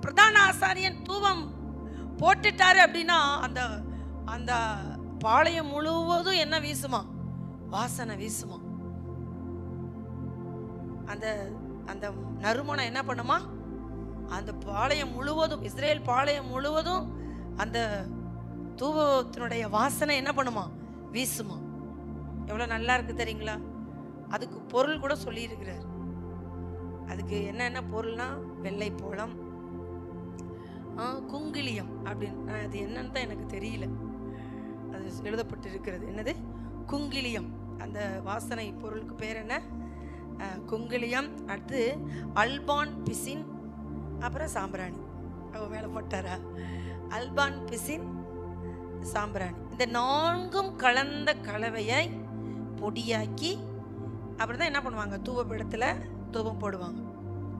பிரதான ஆசாரியன் தூவம் போட்டுட்டாரு அப்படின்னா, அந்த அந்த பாளையம் முழுவதும் என்ன வீசுமா? வாசனை வீசுமா. அந்த அந்த நறுமணம் என்ன பண்ணுமா? அந்த பாளையம் முழுவதும், இஸ்ரேல் பாளையம் முழுவதும் அந்த தூவத்தினுடைய வாசனை என்ன பண்ணுமா? வீசுமா. எவ்வளவு நல்லா இருக்கு தெரியுங்களா? அதுக்கு பொருள் கூட சொல்லி இருக்கிறார். அதுக்கு என்னென்ன பொருள்னா, வெள்ளை போளம், குங்கிலியம் அப்படின்னு. அது என்னன்னு தான் எனக்கு தெரியல, அது எழுதப்பட்டு இருக்கிறது. என்னது? குங்கிலியம். அந்த வாசனை பொருளுக்கு பேர் என்ன? குங்கிலியம். அடுத்து அல்பான் பிசின், அப்புறம் சாம்பிராணி. அவ மேலே போட்டாரா? அல்பான் பிசின் சாம்பிராணி. இந்த 4ம் கலந்த கலவையை பொடியாக்கி அப்புறம் தான் என்ன பண்ணுவாங்க? தூபபீடத்துல தூபம் போடுவாங்க.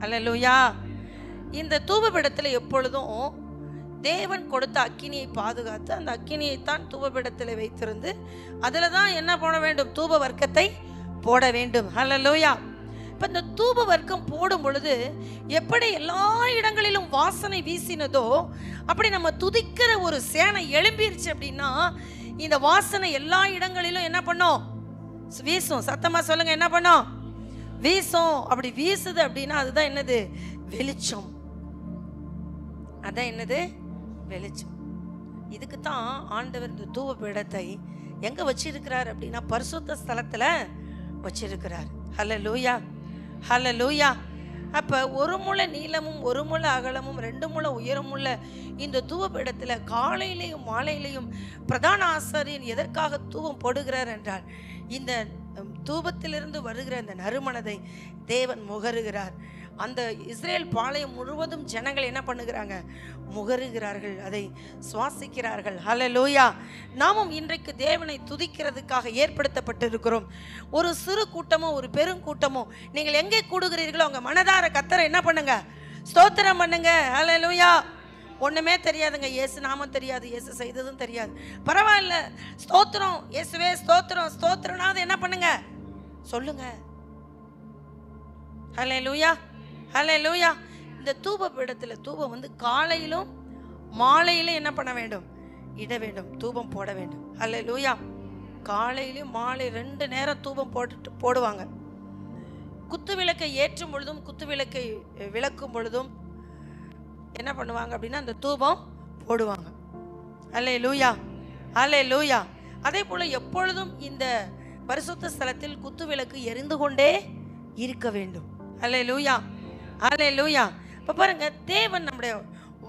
அல்லேலூயா. இந்த தூபபீடத்துல எப்பொழுதும் தேவன் கொடுத்த அக்கினியை பாதுகாத்து அந்த அக்கினியைத்தான் தூபபீடத்தில் வைத்திருந்து அதில் தான் என்ன போட வேண்டும்? தூப வர்க்கத்தை போட வேண்டும். ஹல்லேலூயா. இப்போ இந்த தூப வர்க்கம் போடும் பொழுது எப்படி எல்லா இடங்களிலும் வாசனை வீசினதோ அப்படி நம்ம துதிக்கிற ஒரு சேனை எழும்பிருச்சு அப்படின்னா இந்த வாசனை எல்லா இடங்களிலும் என்ன பண்ணும்? வீசும். சத்தமா சொல்லுங்க, என்ன பண்ணும்? வீசும். அப்படி வீசுது அப்படின்னா அதுதான் என்னது? வெளிச்சம். அதான் என்னது? வெளிச்சம். இதுக்கு தான் ஆண்டவர் இந்த தூப பீடத்தை எங்க வச்சிருக்கிறார் அப்படின்னா பரிசுத்த ஸ்தலத்துல வச்சிருக்கிறார். ஹல்லேலூயா, ஹல்லேலூயா. அப்ப ஒரு முழ நீளமும் ஒரு முழ அகலமும் 2 முழ உயரமுள்ள இந்த தூப பீடத்துல காலையிலையும் மாலையிலையும் பிரதான ஆசாரியன் எதற்காக தூபம் போடுகிறார் என்றால் இந்த தூபத்திலிருந்து வருகிற அந்த நறுமணத்தை தேவன் முகருகிறார். அந்த இஸ்ரேல் பாளையம் முழுவதும் ஜனங்கள் என்ன பண்ணுகிறாங்க? முகருகிறார்கள், அதை சுவாசிக்கிறார்கள். ஹல்லேலூயா. நாமும் இன்றைக்கு தேவனை துதிக்கிறதுக்காக ஏற்படுத்தப்பட்டிருக்கிறோம். ஒரு சிறு கூட்டமோ ஒரு பெருங்கூட்டமோ நீங்கள் எங்கே கூடுகிறீர்களோ அங்கே மனதார கர்த்தரை என்ன பண்ணுங்க? ஸ்தோத்திரம் பண்ணுங்க. ஹல்லேலூயா. ஒண்ணுமே தெரியாதுங்க, இயேசு நாமம் தெரியாது, இயேசு செய்ததும் தெரியாது, பரவாயில்ல, ஸ்தோத்திரம் இயேசுவே, ஸ்தோத்திரம் ஸ்தோத்திரனாவது என்ன பண்ணுங்க? சொல்லுங்க. ஹல்லேலூயா, ஹல்லேலூயா. இந்த தூப பீடத்துல தூபம் வந்து காலையிலும் மாலையிலும் என்ன பண்ண வேண்டும்? இட வேண்டும், தூபம் போட வேண்டும். ஹல்லேலூயா. காலையிலும் மாலை 2 நேரம் தூபம் போடுவாங்க. குத்து விளக்கை ஏற்றும் பொழுதும் குத்து விளக்கை விளக்கும் பொழுதும் என்ன பண்ணுவாங்க அப்படின்னா அந்த தூபம் போடுவாங்க. ஹல்லேலூயா, ஹல்லேலூயா. அதே போல எப்பொழுதும் இந்த பரிசுத்த ஸ்தலத்தில் குத்து விளக்கு எரிந்து கொண்டே இருக்க வேண்டும். ஹல்லேலூயா, ஹல்லேலூயா. இப்போ பாருங்க, தேவன் நம்முடைய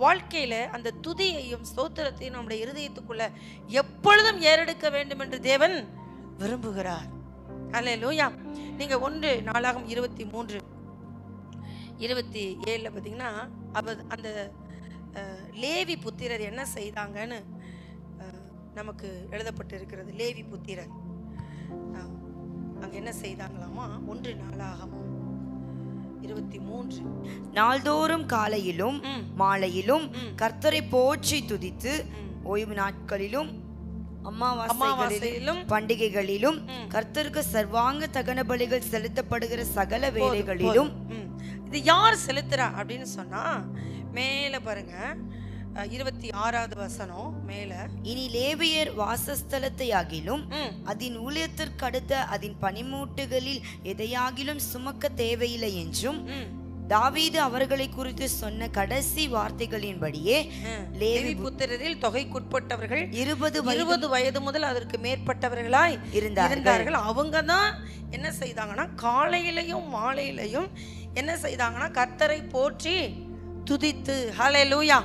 வாழ்க்கையில அந்த துதியையும் ஸ்தோத்திரத்தையும் நம்முடைய இருதயத்துக்குள்ள எப்பொழுதும் ஏறெடுக்க வேண்டும் என்று தேவன் விரும்புகிறார். ஹல்லேலூயா. நீங்க 1 நாளாகமம் 23:27 பார்த்தீங்கன்னா அந்த லேவி புத்திரர் என்ன செய்தாங்கன்னு நமக்கு எழுதப்பட்டு இருக்கிறது. லேவி புத்திரர் அங்க என்ன செய்தாங்களாமா? 1 நாளாகமம் 23. நாள்தோறும் காலையிலும் மாலையிலும் கர்த்தரை போற்றி துதித்து ஓய்வு நாட்களிலும் அமாவாசைகளிலும் பண்டிகைகளிலும் கர்த்தருக்கு சர்வாங்க தகன பலிகள் செலுத்தப்படுகிற சகல வேளைகளிலும். இது யார் செலுத்துறா அப்படின்னு சொன்னா மேல பாருங்க 26வது வசனம் மேல. இனி லேவியர் வாசஸ்தலத்தை ஆகிலும் அதன் ஊழியத்திற்கு அடுத்த அதன் பனிமூட்டுகளில் எதையாகிலும் சுமக்க தேவையில்லை என்றும் தாவீது அவர்களை குறித்து சொன்ன கடைசி வார்த்தைகளின்படியே லேவி புத்திரரில் தொகைக்குட்பட்டவர்கள் 20 வயது முதல் அதற்கு மேற்பட்டவர்களாய் இருந்தார்கள். அவங்க தான் என்ன செய்தாங்கன்னா காலையிலையும் மாலையிலையும் என்ன செய்தாங்கன்னா கர்த்தரை போற்றி துதித்து. ஹல்லேலூயா,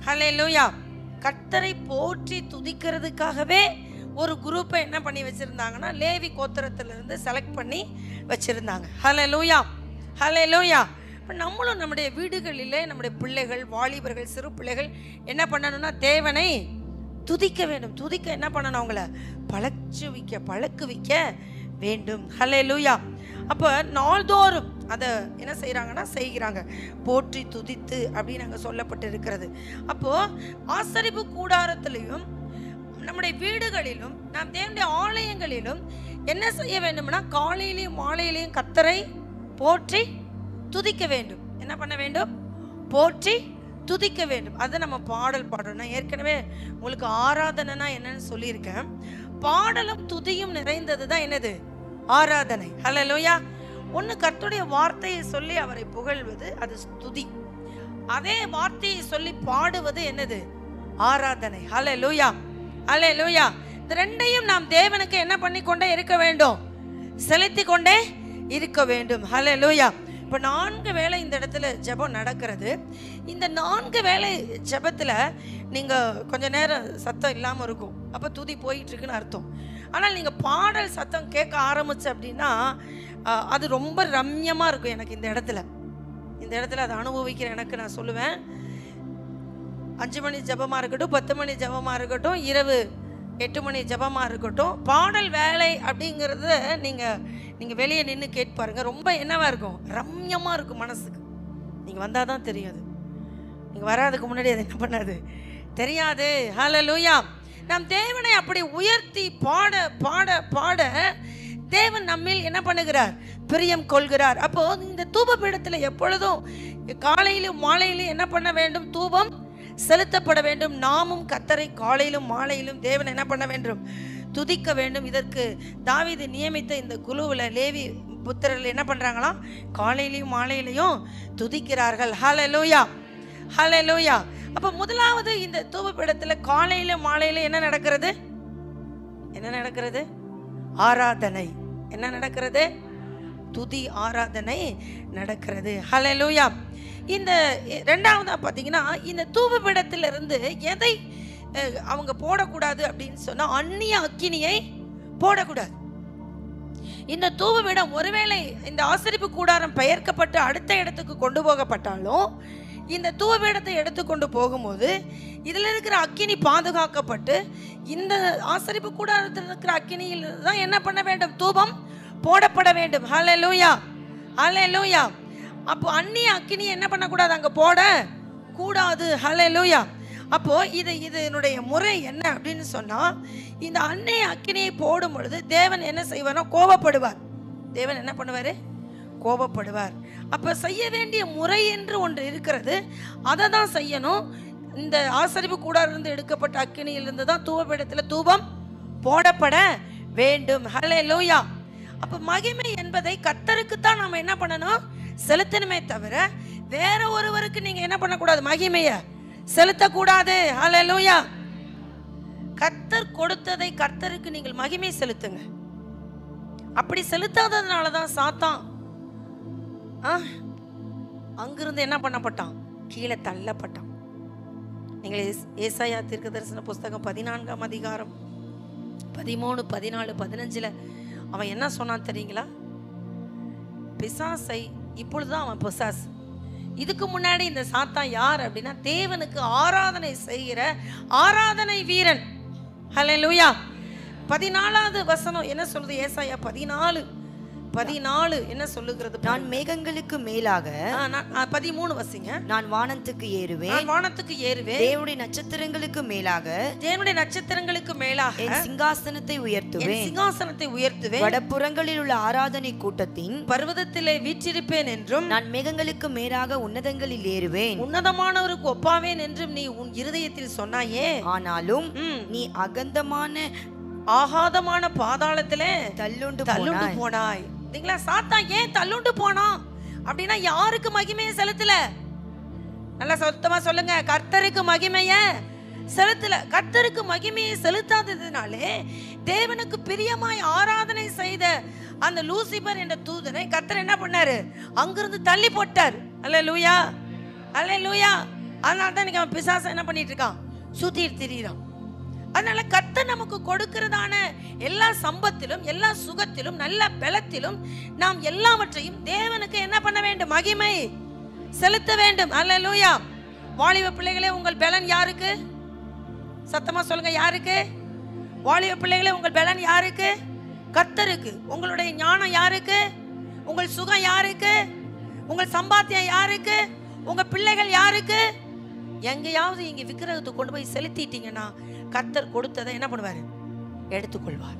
ஹல்லேலூயா. கர்த்தரை போற்றி துதிக்கிறதுக்காகவே ஒரு குரூப்பை என்ன பண்ணி வச்சிருந்தாங்கன்னா லேவி கோத்திரத்திலிருந்து செலக்ட் பண்ணி வச்சிருந்தாங்க. ஹல்லேலூயா, ஹல்லேலூயா. இப்போ நம்மளும் நம்முடைய வீடுகளிலே நம்முடைய பிள்ளைகள், வாலிபர்கள், சிறு பிள்ளைகள் என்ன பண்ணணும்னா தேவனை துதிக்க வேண்டும். துதிக்க என்ன பண்ணணும்? அவங்கள பழக்குவிக்க வேண்டும். ஹல்லேலூயா. அப்போ நாள்தோறும் அதை என்ன செய்கிறாங்கன்னா செய்கிறாங்க, போற்றி துதித்து அப்படின்னு அங்கே சொல்லப்பட்டு இருக்கிறது. அப்போது ஆசரிப்பு கூடாரத்திலையும் நம்முடைய வீடுகளிலும் நாம் தேவனுடைய ஆலயங்களிலும் என்ன செய்ய வேண்டும்னா காலையிலையும் மாலையிலையும் கர்த்தரை போற்றி துதிக்க வேண்டும். என்ன பண்ண வேண்டும்? போற்றி துதிக்க வேண்டும். அதை நம்ம பாடல் பாடணும். நான் ஏற்கனவே உங்களுக்கு ஆராதனைனா என்னன்னு சொல்லியிருக்கேன். பாடலும் துதியும் நிறைந்தது தான் என்னது? ஆராதனை. ஹல்லேலூயா. ஒன்று கர்த்தருடைய வார்த்தையை சொல்லி அவரை புகழ்வது, அது துதி. அதே வார்த்தையை சொல்லி பாடுவது என்னது? ஆராதனை. ஹல்லேலூயா, ஹல்லேலூயா. இந்த ரெண்டையும் நாம் தேவனுக்கு என்ன பண்ணி கொண்டே இருக்க வேண்டும்? செலுத்தி கொண்டே இருக்க வேண்டும். ஹல்லேலூயா. இப்போ 4 வேளை இந்த இடத்துல ஜெபம் நடக்கிறது. இந்த 4 வேளை ஜெபத்தில் நீங்கள் கொஞ்ச நேரம் சத்தம் இல்லாமல் இருக்கும், அப்போ துதி போயிட்டு இருக்குன்னு அர்த்தம். ஆனால் நீங்கள் பாடல் சத்தம் கேட்க ஆரம்பிச்சு அப்படின்னா அது ரொம்ப ரம்யமாக இருக்கும். எனக்கு இந்த இடத்துல அதை அனுபவிக்கிற எனக்கு நான் சொல்லுவேன், 5 மணி ஜெபமாக இருக்கட்டும், 10 மணி ஜெபமாக இருக்கட்டும், இரவு 8 மணி ஜெபமாக இருக்கட்டும், பாடல் வேலை அப்படிங்கிறது நீங்கள் வெளியே நின்று கேட்பாருங்க. ரொம்ப என்னவா இருக்கும்? ரம்யமாக இருக்கும் மனசுக்கு. நீங்கள் வந்தால் தான் தெரியாது. நீங்க வராதுக்கு முன்னாடி அது என்ன பண்ணாது, தெரியாது. ஹல்லேலூயா. நாம் தேவனை அப்படி உயர்த்தி பாட பாட பாட தேவன் நம்மில் என்ன பண்ணுகிறார், பிரியம் கொள்கிறார். அப்போ இந்த தூப பீடத்தில் எப்பொழுதும் காலையிலும் மாலையிலும் என்ன பண்ண வேண்டும், தூபம் செலுத்தப்பட வேண்டும். நாமும் கர்த்தரை காலையிலும் மாலையிலும் தேவன் என்ன பண்ண வேண்டும், துதிக்க வேண்டும். இதற்கு தாவீது நியமித்த இந்த குழுவில் லேவி புத்திரர்கள் என்ன பண்றாங்களாம், காலையிலையும் மாலையிலையும் துதிக்கிறார்கள். ஹல்லேலூயா, ஹல்லேலூயா. அப்ப முதலாவது இந்த தூபபீடத்தில் காலையில மாலையில என்ன நடக்கிறது, என்ன நடக்கிறது, ஆராதனை. என்ன நடக்கிறது, துதி ஆராதனை நடக்கிறது. ஹல்லேலூயா. இந்த ரெண்டாவதா பார்த்தீங்கன்னா, இந்த தூபபீடத்திலிருந்து எதை அவங்க போடக்கூடாது அப்படின்னு சொன்னா, அந்நிய அக்கினியை போடக்கூடாது. இந்த தூபபீடம் ஒருவேளை இந்த ஆசரிப்பு கூடாரம் பெயர்க்கப்பட்டு அடுத்த இடத்துக்கு கொண்டு போகப்பட்டாலும், இந்த தூபபீடத்தை எடுத்துக்கொண்டு போகும்போது இதில் இருக்கிற அக்கினி பாதுகாக்கப்பட்டு இந்த ஆசரிப்பு கூடாரத்தில் இருக்கிற அக்கினியில் தான் என்ன பண்ண வேண்டும், தூபம் போடப்பட வேண்டும். ஹல்லேலூயா, ஹல்லேலூயா. அப்போ அந்நிய அக்கினி என்ன பண்ணக்கூடாது, அங்கே போட கூடாது. ஹல்லேலூயா. அப்போ இதனுடைய முறை என்ன அப்படின்னு சொன்னா, இந்த அந்நிய அக்கினியை போடும் பொழுது தேவன் என்ன செய்வாரோ, கோபப்படுவார். தேவன் என்ன பண்ணுவார், கோபப்படுவார். அப்ப செய்ய வேண்டிய முறை என்று ஒன்று இருக்கிறது, அதை தான் செய்யணும். இந்த ஆசரிப்பு கூடாரிலிருந்து எடுக்கப்பட்ட அக்கினியிலிருந்து தான் தூபபீடத்தில் தூபம் போடப்பட வேண்டும். ஹல்லேலூயா. அப்ப மகிமை என்பதை கர்த்தருக்கு தான் நாம என்ன பண்ணணும், செலுத்தணுமே தவிர வேற ஒருவருக்கு நீங்க என்ன பண்ணக்கூடாது, மகிமையை செலுத்தக்கூடாது. ஹல்லேலூயா. கர்த்தர் கொடுத்ததை கர்த்தருக்கு நீங்கள் மகிமை செலுத்துங்க. அப்படி செலுத்தாததுனால தான் சாத்தான் அங்கிருந்து என்ன பண்ணப்பட்டான், கீழே தள்ளப்பட்டான். நீங்கள் ஏசாயா தீர்க்கதரிசன புஸ்தகம் 14ஆம் அதிகாரம் 13, 14, 15 அவன் என்ன சொன்னான் தெரியுங்களா, பிசாசை இப்பொழுதுதான் அவன் பிசாசு. இதுக்கு முன்னாடி இந்த சாத்தான் யார் அப்படின்னா, தேவனுக்கு ஆராதனை செய்கிற ஆராதனை வீரன். ஹல்லேலூயா. 14வது வசனம் என்ன சொல்றது, ஏசாயா 14 என்ன சொல்லுகிறது, நான் மேகங்களுக்கு மேலாக 13 வசிங்க. நான் வானத்துக்கு ஏறுவேன், வானத்துக்கு ஏறுவேன். தேவனுடைய நட்சத்திரங்களுக்கு மேலாக, தேவனுடைய நட்சத்திரங்களுக்கு மேலாக என் சிங்காசனத்தை உயர்த்துவேன், சிங்காசனத்தை உயர்த்துவேன். வடபுறங்களில் உள்ள ஆராதனை கூட்டத்தின் பர்வதத்திலே வீற்றிருப்பேன் என்றும், நான் மேகங்களுக்கு மேலாக உன்னதங்களில் ஏறுவேன், உன்னதமானவருக்கு ஒப்பாவேன் என்றும் நீ உன் இருதயத்தில் சொன்னாயே. ஆனாலும் நீ அகந்தமான ஆகாதமான பாதாளத்திலே தள்ளுண்டு போனாய். சாத்தான் ஏன் தள்ளுண்டு போனான் அப்படின்னா, யாருக்கு மகிமையை செலுத்தல, நல்லா சுத்தமா சொல்லுங்க, கர்த்தருக்கு மகிமைய செலுத்தல. கர்த்தருக்கு மகிமையை செலுத்தாததுனாலே தேவனுக்கு பிரியமாய் ஆராதனை செய்த அந்த லூசிபர் என்ற தூதனை கர்த்தர் என்ன பண்ணாரு, அங்கிருந்து தள்ளி போட்டார். அல்லேலூயா, அல்லேலூயா. அதனால தான் இன்னைக்கு அவன் பிசாசை என்ன பண்ணிட்டு இருக்கான், சுத்திட்டு திரியிறான். அதனால கர்த்தர் நமக்கு கொடுக்கிறதான எல்லா சம்பத்திலும், எல்லா சுகத்திலும், நல்ல பலத்திலும் நாம் எல்லாவற்றையும் தேவனுக்கு என்ன பண்ண வேண்டும், மகிமை செலுத்த வேண்டும். அல்லேலூயா. வாலிப பிள்ளைகளே, உங்கள் பலன் யாருக்கு, சத்தமா சொல்லுங்க, யாருக்கு? வாலிப பிள்ளைகளே, உங்கள் பலன் யாருக்கு? கர்த்தருக்கு. உங்களுடைய ஞானம் யாருக்கு? உங்கள் சுகம் யாருக்கு? உங்கள் சம்பாத்தியம் யாருக்கு? உங்க பிள்ளைகள் யாருக்கு? எங்கேயாவது இங்க விக்கிரகத்தை கொண்டு போய் செலுத்திட்டீங்கன்னா கர்த்தர் கொடுத்ததை என்ன பண்ணுவாரு, எடுத்துக்கொள்வார்.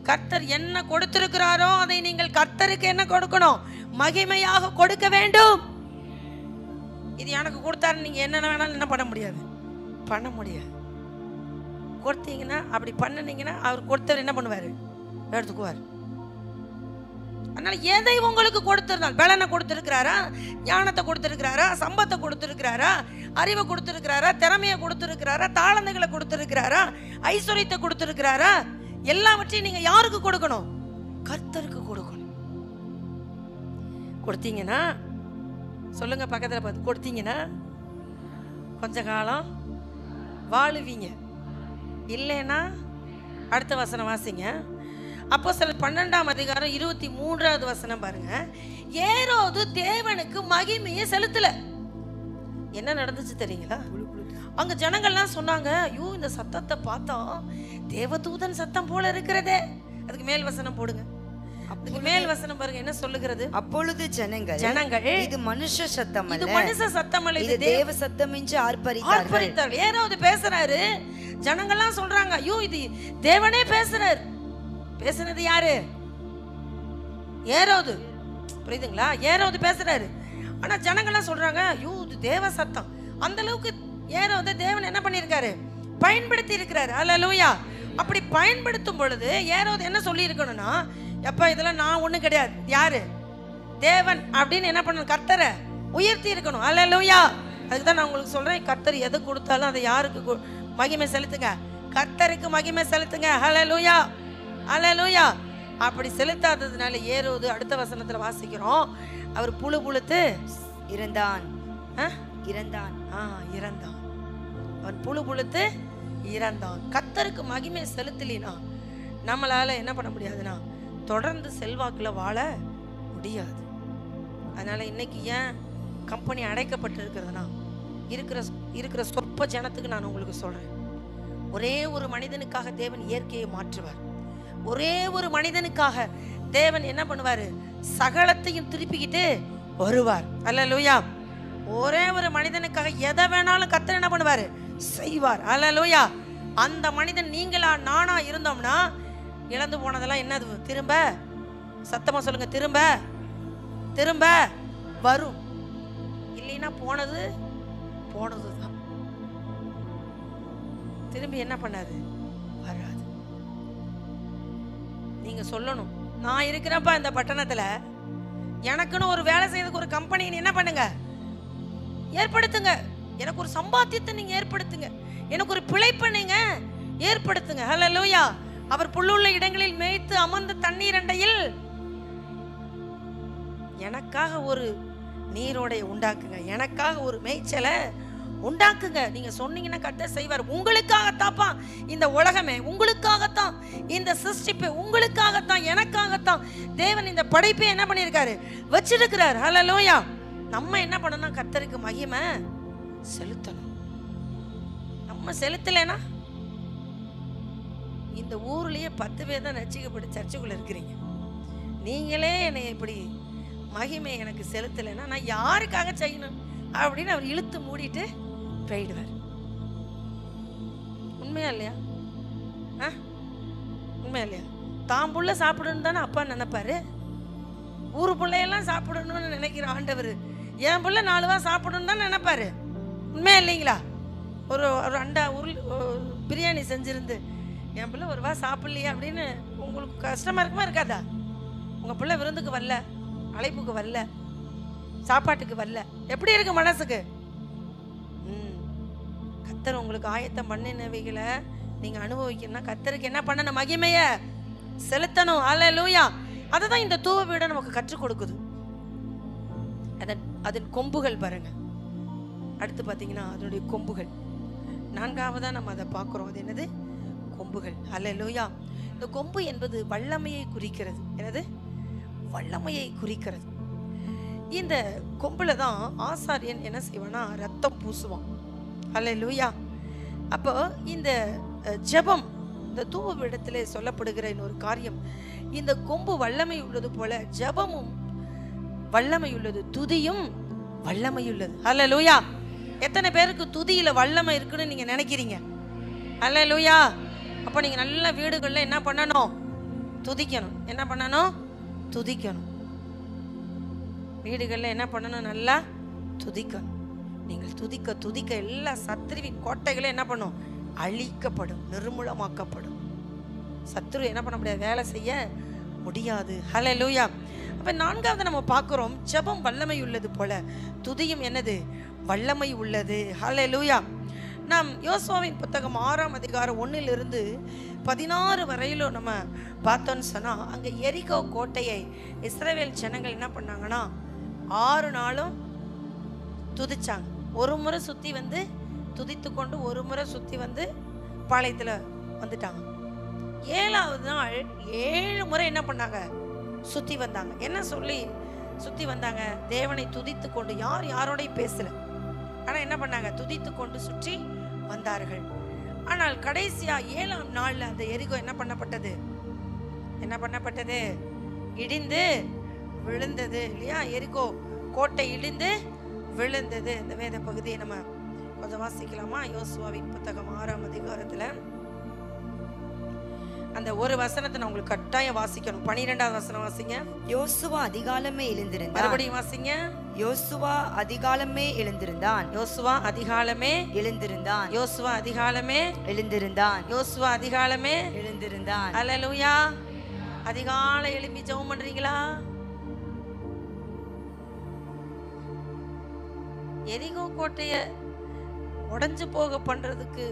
கர்த்தர் என்ன கொடுத்திருக்கிறாரோ அதை நீங்கள் கர்த்தருக்கு என்ன கொடுக்கணும், மகிமையாக கொடுக்க வேண்டும். இது எனக்கு கொடுத்தாரு, நீங்க என்ன வேணாலும் என்ன பண்ண முடியாது, பண்ண முடியாது. கொடுத்தீங்கன்னா, அப்படி பண்ணினீங்கன்னா அவர் கொடுத்தவர் என்ன பண்ணுவாரு, எடுத்துக்குவார். அதனால எதை உங்களுக்கு கொடுத்திருந்தால், பலனை கொடுத்திருக்கிறாரா, ஞானத்தை கொடுத்திருக்கிறாரா, சம்பத்தை கொடுத்திருக்கிறாரா, அறிவை கொடுத்திருக்கிறாரா, திறமையை கொடுத்திருக்கிறாரா, தாளந்துகளை கொடுத்திருக்கிறாரா, ஐஸ்வர்யத்தை கொடுத்திருக்கிறாரா, எல்லாவற்றையும் நீங்க யாருக்கு கொடுக்கணும், கர்த்தருக்கு கொடுக்கணும். கொடுத்தீங்கன்னா சொல்லுங்க, பக்கத்துல பார்த்து, கொடுத்தீங்கன்னா கொஞ்ச காலம் வாழுவீங்க. இல்லைன்னா அடுத்த வசனம் வாசிங்க. அப்போஸ்தலர் 12ஆம் அதிகாரம் 23வது வசனம் பாருங்க. ஏரோது தேவனுக்கு மகிமையை செலுத்தல. என்ன நடந்துச்சு தெரியுங்களா, அங்க ஜனங்கள்லாம் சொன்னாங்க, ஐயோ இந்த சத்தத்தை பார்த்தோம் தேவதூதன் சத்தம் போல இருக்கிறதே. அதுக்கு மேல் வசனம் போடுங்க. அதுக்கு மேல் வசனம் பாருங்க என்ன சொல்லுகிறது. அப்பொழுது ஜனங்கள் இது மனுஷ சத்தம் அல்ல, இது மனுஷ சத்தம் அல்ல, இது தேவ சத்தம் என்று ஆர்ப்பரித்தார்கள். ஏரோது பேசுறாரு, ஜனங்கள்லாம் சொல்றாங்க ஐயோ இது தேவனே பேசுறாரு. பேசுனது யாரு? ஏரோது. புரியுதுங்களா? ஏரோது பேசுறாரு. ஆனா ஜனங்கள்லாம் சொல்றாங்க ஐயோ இது தேவ சத்தம். அந்த அளவுக்கு ஏரோது தேவன் என்ன பண்ணிருக்காரு? பயன்படுத்தி இருக்கிறாரு. அல்லேலூயா. அப்படி பயன்படுத்தும் பொழுது ஏரோது என்ன சொல்லி இருக்கணும்னா, எப்ப இதெல்லாம் நான் ஒண்ணு கிடையாது, யாரு? தேவன் அப்படின்னு என்ன பண்ணணும்? கர்த்தரை உயர்த்தி இருக்கணும். அல்லேலூயா. அதுக்கு தான் நான் உங்களுக்கு சொல்றேன், கர்த்தர் எது கொடுத்தாலும் அதை யாருக்கு மகிமை செலுத்துங்க? கர்த்தருக்கு மகிமை செலுத்துங்க. அல்லேலூயா, அல்லேலூயா. அப்படி செலுத்தாததுனால ஏரோது அடுத்த வசனத்துல வாசிக்கிறோம், அவர் புழு புழுத்து இறந்தான். இறந்தான். இறந்தான். அவன் புழு புழுத்து இறந்தான். கர்த்தருக்கு மகிமை செலுத்தலினா நம்மளால என்ன பண்ண முடியாதுன்னா தொடர்ந்து செல்வாக்குல வாழ முடியாது. அதனால இன்னைக்கு ஏன் கம்பெனி அடைக்கப்பட்டு இருக்கிறதுனா இருக்கிற சொற்ப ஜனத்துக்கு நான் உங்களுக்கு சொல்றேன், ஒரே ஒரு மனிதனுக்காக தேவன் இயற்கையை மாற்றுவார். ஒரே ஒரு மனிதனுக்காக தேவன் என்ன பண்ணுவாரு? சகலத்தையும் திருப்பிக்கிட்டு வருவார். அல்லேலூயா. ஒரே ஒரு மனிதனுக்காக எதை வேணாலும் கர்த்தர் என்ன பண்ணுவாரு? செய்வார். அல்லேலூயா. அந்த மனிதன் நீங்களா நானா இருந்தோம்னா இழந்து போனதெல்லாம் என்னது? திரும்ப சத்தமா சொல்லுங்க, திரும்ப திரும்ப வரும். இல்லைன்னா போனது போனதுதான், திரும்பி என்ன பண்ணாது? வராது. நீங்க சொல்லணும், நான் இருக்கிறப்ப இந்த பட்டணத்துல எனக்குன்னு ஒரு வேலை செய்யறதுக்கு ஒரு கம்பெனி என்ன பண்ணுங்க? ஏற்படுத்துங்க. எனக்கு ஒரு சம்பாத்தியத்தை நீங்க ஏற்படுத்துங்க. எனக்கு ஒரு பிழைப்பை நீங்க ஏற்படுத்துங்க. ஹல்லேலூயா. அவர் புல்லுள்ள இடங்களில் மேய்த்து அமர்ந்த தண்ணீர் அண்டையில் எனக்காக ஒரு நீரோடை உண்டாக்குங்க, எனக்காக ஒரு மேய்ச்சலை உண்டாக்குங்க. நீங்க சொன்னீங்கன்னா கர்த்தர் செய்வார். உங்களுக்காகத்தாப்பா இந்த உலகமே, உங்களுக்காகத்தான் இந்த சிருஷ்டிப்பு, உங்களுக்காகத்தான், எனக்காகத்தான் தேவன் இந்த படைப்பை என்ன பண்ணியிருக்காரு? வச்சிருக்கிறார். ஹல்லேலூயா. நம்ம என்ன பண்ணணும்? கர்த்தருக்கு மகிமை செலுத்தணும். நம்ம செலுத்தலைன்னா இந்த ஊர்லயே 10 பேர் தான் ரட்சிக்கப்பட்டு சர்ச்சுக்குள்ள இருக்கிறீங்க. நீங்களே என்னை இப்படி மகிமை எனக்கு செலுத்தலைன்னா நான் யாருக்காக செய்யணும் அப்படின்னு அவர் இழுத்து மூடிட்டு போயிடுவார். உண்மையா இல்லையா? உண்மையா இல்லையா? தான் புள்ள சாப்பிடணும் தானே அப்பா நினைப்பாரு. ஊரு பிள்ளையெல்லாம் சாப்பிடணும்னு நினைக்கிற ஆண்டவர் என் பிள்ளை 4 வா சாப்பிடணும் தான் நினைப்பாரு. உண்மையா இல்லைங்களா? ஒரு அண்டா பிரியாணி செஞ்சிருந்து என் பிள்ளை 1 வா சாப்பிடலையே அப்படின்னு உங்களுக்கு கஷ்டமா இருக்குமா இருக்காதா? உங்க பிள்ளை விருந்துக்கு வரல, அழைப்புக்கு வரல, சாப்பாட்டுக்கு வரல, எப்படி இருக்கு மனசுக்கு? கர்த்தர் உங்களுக்கு ஆயத்தம் பண்ணினவைகளை நீங்க அனுபவிக்கணும்னா கர்த்தருக்கு என்ன பண்ணணும்? மகிமைய செலுத்தணும். அல்லேலூயா. அதுதான் இந்த தூவ வீடு நமக்கு கற்றுக் கொடுக்குது. அதன் கொம்புகள் பாருங்க. அடுத்து பாத்தீங்கன்னா அதனுடைய கொம்புகள். 4ஆவதா நம்ம அதை பார்க்கிறோம். அது என்னது? கொம்புகள். அல்லேலூயா. இந்த கொம்பு என்பது வல்லமையை குறிக்கிறது. என்னது? வல்லமையை குறிக்கிறது. இந்த கொம்புல தான் ஆசாரியன் என்ன செய்வானா? ரத்தம் பூசுவான். அல்லேலூயா. அப்போ இந்த ஜெபம், இந்த தூவ இடத்துல சொல்லப்படுகிற இன்னொரு காரியம், இந்த கொம்பு வல்லமை உள்ளது போல ஜெபமும் வல்லமை உள்ளது, துதியும் வல்லமை உள்ளது. அல்லேலூயா. எத்தனை பேருக்கு துதியில வல்லமை இருக்குன்னு நீங்க நினைக்கிறீங்க? அல்லேலூயா. அப்ப நீங்க நல்ல வீடுகள்ல என்ன பண்ணணும்? துதிக்கணும். என்ன பண்ணணும்? துதிக்கணும். வீடுகள்ல என்ன பண்ணணும்? நல்லா துதிக்கணும். நீங்கள் துதிக்க துதிக்க எல்லா சத்ருவின் கோட்டைகளும் என்ன பண்ணும்? அழிக்கப்படும், நிர்மூலமாக்கப்படும். சத்ரு என்ன பண்ண முடியாது? வேலை செய்ய முடியாது. ஹல்லேலூயா. அப்ப 4ஆவது நம்ம பார்க்கிறோம், ஜெபம் வல்லமை உள்ளது போல துதியும் என்னது? வல்லமை உள்ளது. ஹல்லேலூயா. நாம் யோசுவாவின் புத்தகம் 6ஆம் அதிகாரம் 1 - 16 வரையிலும் நம்ம பார்த்தோன்னு சொன்னா, அங்க எரிகோ கோட்டையை இஸ்ரவேல் ஜனங்கள் என்ன பண்ணாங்கன்னா 6 நாளும் துதிச்சாங்க. ஒரு முறை சுத்தி வந்து துதித்து கொண்டு ஒரு முறை சுத்தி வந்து பாளையத்துல வந்துட்டாங்க. 7ஆவது நாள் 7 முறை என்ன பண்ணாங்க? சுத்தி வந்தாங்க. என்ன சொல்லி சுத்தி வந்தாங்க? தேவனை துதித்து கொண்டு. யாரோடையும் பேசல, ஆனா என்ன பண்ணாங்க? துதித்து கொண்டு சுற்றி வந்தார்கள். ஆனால் கடைசியா 7ஆம் நாள்ல அந்த எரிகோ என்ன பண்ணப்பட்டது? என்ன பண்ணப்பட்டது? இடிந்து விழுந்தது இல்லையா? எரிகோ கோட்டை இடிந்து விழுந்தது. இந்த வேத பகுதியை நம்ம கொஞ்சம் வாசிக்கலாமா? யோசுவாவின் புத்தகம் 6ஆம் அதிகாரத்துல அந்த ஒரு வசனத்தை நான் உங்களுக்கு கட்டாயம் வாசிக்கணும். 12வது வசனம் வாசிங்க. யோசுவா அதிகாலமே எழுந்திருந்தான். மறுபடியும் வாசிங்க. யோசுவா அதிகாலமே எழுந்திருந்தான். யோசுவா அதிகாலமே எழுந்திருந்தான். யோசுவா அதிகாலமே எழுந்திருந்தான். யோசுவா அதிகாலமே எழுந்திருந்தான். அல்லேலூயா. அதிகாலை எழுப்பி ஜெபம் பண்றீங்களா? எரிகோ கோட்டைய உடைஞ்சு போக பண்றதுக்கு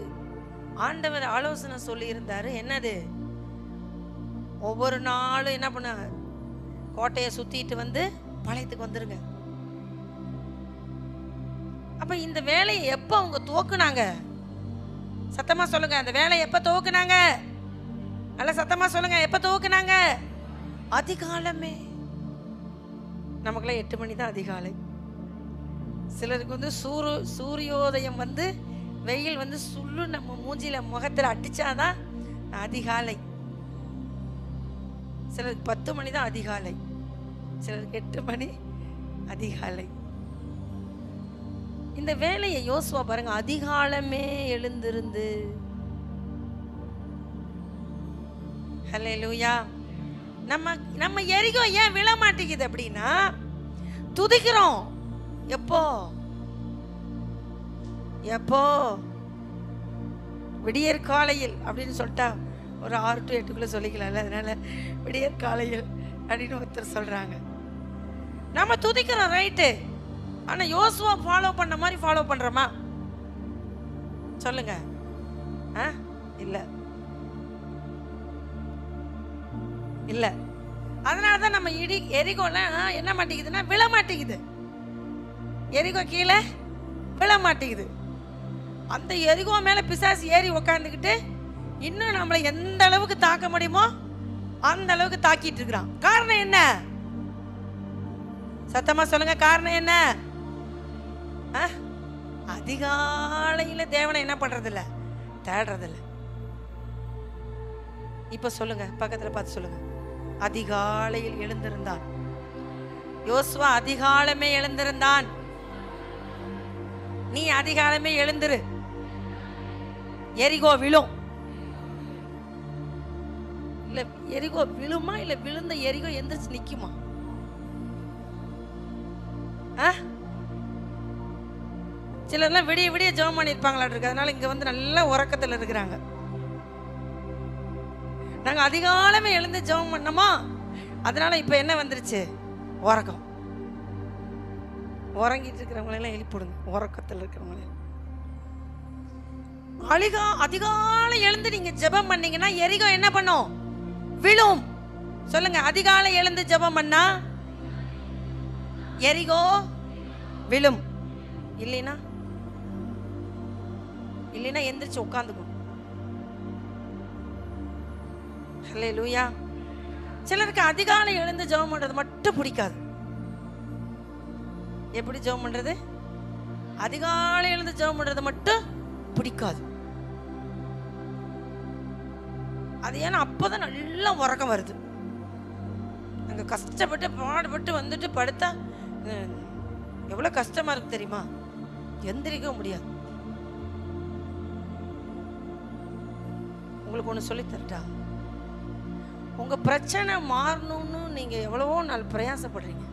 ஆண்டவர் ஆலோசனை சொல்லி இருந்தாரு. என்னது? ஒவ்வொரு நாளும் என்ன பண்ண, கோட்டையை சுத்திட்டு வந்து பாளையத்துக்கு வந்துருங்க. அப்ப இந்த வேலையை எப்ப அவங்க துவக்குனாங்க? சத்தமா சொல்லுங்க. அந்த வேலையை எப்ப துவக்குனாங்க? நல்ல சத்தமா சொல்லுங்க. எப்ப துவக்குனாங்க? அதிகாலமே. நமக்குலாம் 8 மணி தான் அதிகாலை. சிலருக்கு வந்து சூரியோதயம் வந்து வெயில் வந்து சுள்ளு நம்ம மூஞ்சில முகத்துல அடிச்சாதான் அதிகாலை. சிலருக்கு 10 மணி தான் அதிகாலை, சிலருக்கு 8 மணி அதிகாலை. இந்த வேலையை யோசுவா பாருங்க, அதிகாலமே எழுந்திருந்து. ஹல்லேலூயா. நம்ம எரிகோ ஏன் விழ மாட்டேங்குது அப்படின்னா, துதிக்கிறோம். எப்போ எப்போ? விடியற் காலையில் அப்படின்னு சொல்லிட்டா ஒரு 6 to 8க்குள்ள சொல்லிக்கலாம்ல. அதனால விடியற் காலையில் அப்படின்னு ஒருத்தர் சொல்றாங்க. நம்ம துதிக்கிறோம், ரைட்டு. ஆனா யோசுவா ஃபாலோ பண்ண மாதிரி ஃபாலோ பண்றோமா? சொல்லுங்க. இல்ல இல்ல. அதனாலதான் நம்ம எரிகோல என்ன மாட்டேங்குதுன்னா விழ மாட்டேங்குது. எரிகோ கீழே விழ மாட்டேங்குது. அந்த எரிகோ மேல பிசாசு ஏறி உக்காந்துக்கிட்டு இன்னும் நம்மளை எந்த அளவுக்கு தாக்க முடியுமோ அந்த அளவுக்கு தாக்கிட்டு இருக்கிறான். காரணம் என்ன? சத்தமா சொல்லுங்க. காரணம் என்ன? அதிகாலையில தேவனை என்ன பண்றது இல்ல, தேடுறது இல்ல. இப்ப சொல்லுங்க, பக்கத்துல பார்த்து சொல்லுங்க. அதிகாலையில் எழுந்திருந்தான். யோசுவா அதிகாலமே எழுந்திருந்தான். நீ அதிகாலமே எழுந்திரு. எரிகோ விழும். இல்ல எரிகோ விழுமா? இல்ல விழுந்த எரிகோ எந்திரிச்சு நிக்குமா? சிலர்லாம் விடிய விடிய ஜெபம் பண்ணிருப்பாங்களா இருக்கு. அதனால இங்க வந்து நல்ல உறக்கத்துல இருக்கிறாங்க. நாங்க அதிகாலமே எழுந்து ஜெபம் பண்ணோமா, அதனால இப்ப என்ன வந்துருச்சு? உறக்கம். உறங்கிட்டு இருக்கிறவங்களெல்லாம் எழுப்பிடுங்க. உறக்கத்தில் இருக்கிறவங்கள அதிகாலை எழுந்து நீங்க ஜெபம் பண்ணீங்கன்னா எரிகோ என்ன பண்ணும்? விழும். சொல்லுங்க. அதிகாலை எழுந்து ஜெபம் பண்ணா எரிகோ விழும். இல்லைன்னா எந்திரிச்சு உட்காந்துக்கும். ஹல்லேலூயா. சிலருக்கு அதிகாலை எழுந்து ஜெபம் பண்றது மட்டும் பிடிக்காது. எப்படி ஜெபம் பண்றது? அதிகாலை எழுந்து ஜெபம் பண்றது மட்டும் பிடிக்காது. அது ஏன்னா அப்பதான் நல்லா உறக்கம் வருது. அங்க கஷ்டப்பட்டு பாடுபட்டு வந்துட்டு படுத்தா எவ்வளவு கஷ்டமா இருக்கு தெரியுமா? எந்திரிக்க முடியாது. உங்களுக்கு ஒண்ணு சொல்லி தரட்டா? உங்க பிரச்சனை மாறணும்னு நீங்க எவ்வளவோ நாள் பிரயாசப்படுறீங்க.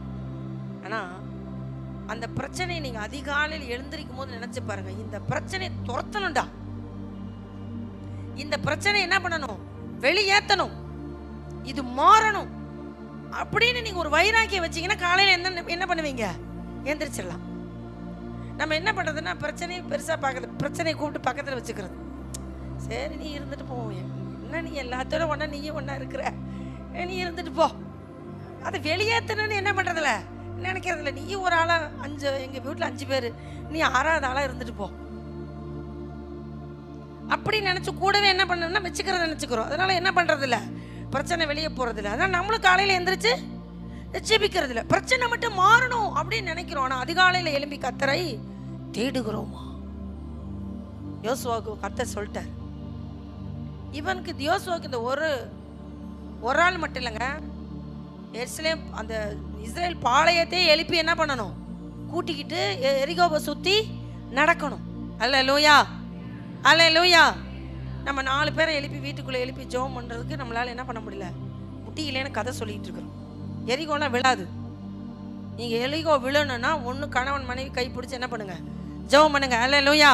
ஆனா அந்த பிரச்சனையை நீங்க அதிகாலையில் எழுந்திருக்கும் போது நினைச்சு பாருங்க, இந்த பிரச்சனையை துரத்தணும்டா. இந்த பிரச்சனை என்ன பண்ணணும்? வெளியேற்றணும். இது மாறணும் அப்படின்னு நீங்க ஒரு வைராக்கியம் வச்சீங்கன்னா காலையில என்ன பண்ணுவீங்க? எந்திரிச்சிடலாம். நம்ம என்ன பண்றதுன்னா பிரச்சனையை பெருசா பார்க்கறது, பிரச்சனையை கூப்பிட்டு பக்கத்துல வச்சுக்கிறது. சரி நீ இருந்துட்டு போ, என்ன நீ எல்லாத்தோட ஒன்னா நீயும் ஒன்னா இருக்கிற, நீ இருந்துட்டு போ. அதை வெளியேற்றணும்னு என்ன பண்றதுல நினைக்கிறதுல. நீ ஒரு ஆளா எங்க வீட்டுல 5 பேரு, நீ 6வது ஆளா இருந்துட்டு போ அப்படி நினைச்சு கூடவே என்ன பண்ணணும்னா வச்சுக்கிறத நினைச்சுக்கிறோம். அதனால என்ன பண்றது இல்ல, பிரச்சனை வெளியே போறது இல்லை. அதனால நம்மளும் காலையில எந்திரிச்சு ஜெபிக்கிறது இல்லை. பிரச்சனை மட்டும் மாறணும் அப்படின்னு நினைக்கிறோம். ஆனா அதிகாலையில எழும்பி கர்த்தரை தேடுகிறோமா? யோசுவாவுக்கு கர்த்தர் சொல்லிட்டார். யோசுவாவுக்கு இந்த ஒரு ஆள் மட்டும் இல்லைங்க, எருசலேம் அந்த இஸ்ரேல் பாளையத்தை எழுப்பி என்ன பண்ணணும்? கூட்டிக்கிட்டு எரிகோவை சுற்றி நடக்கணும். அல்லேலூயா, அல்லேலூயா. நம்ம 4 பேரை எழுப்பி வீட்டுக்குள்ளே எழுப்பி ஜெபம் பண்ணுறதுக்கு நம்மளால் என்ன பண்ண முடியல, முட்டியிலேன்னு கதை சொல்லிகிட்டு இருக்கிறோம். எரிகோலாம் விழாது. நீங்கள் எரிகோ விழணுன்னா ஒன்று கணவன் மனைவி கை பிடிச்சி என்ன பண்ணுங்க, ஜெபம் பண்ணுங்க. அல்லேலூயா.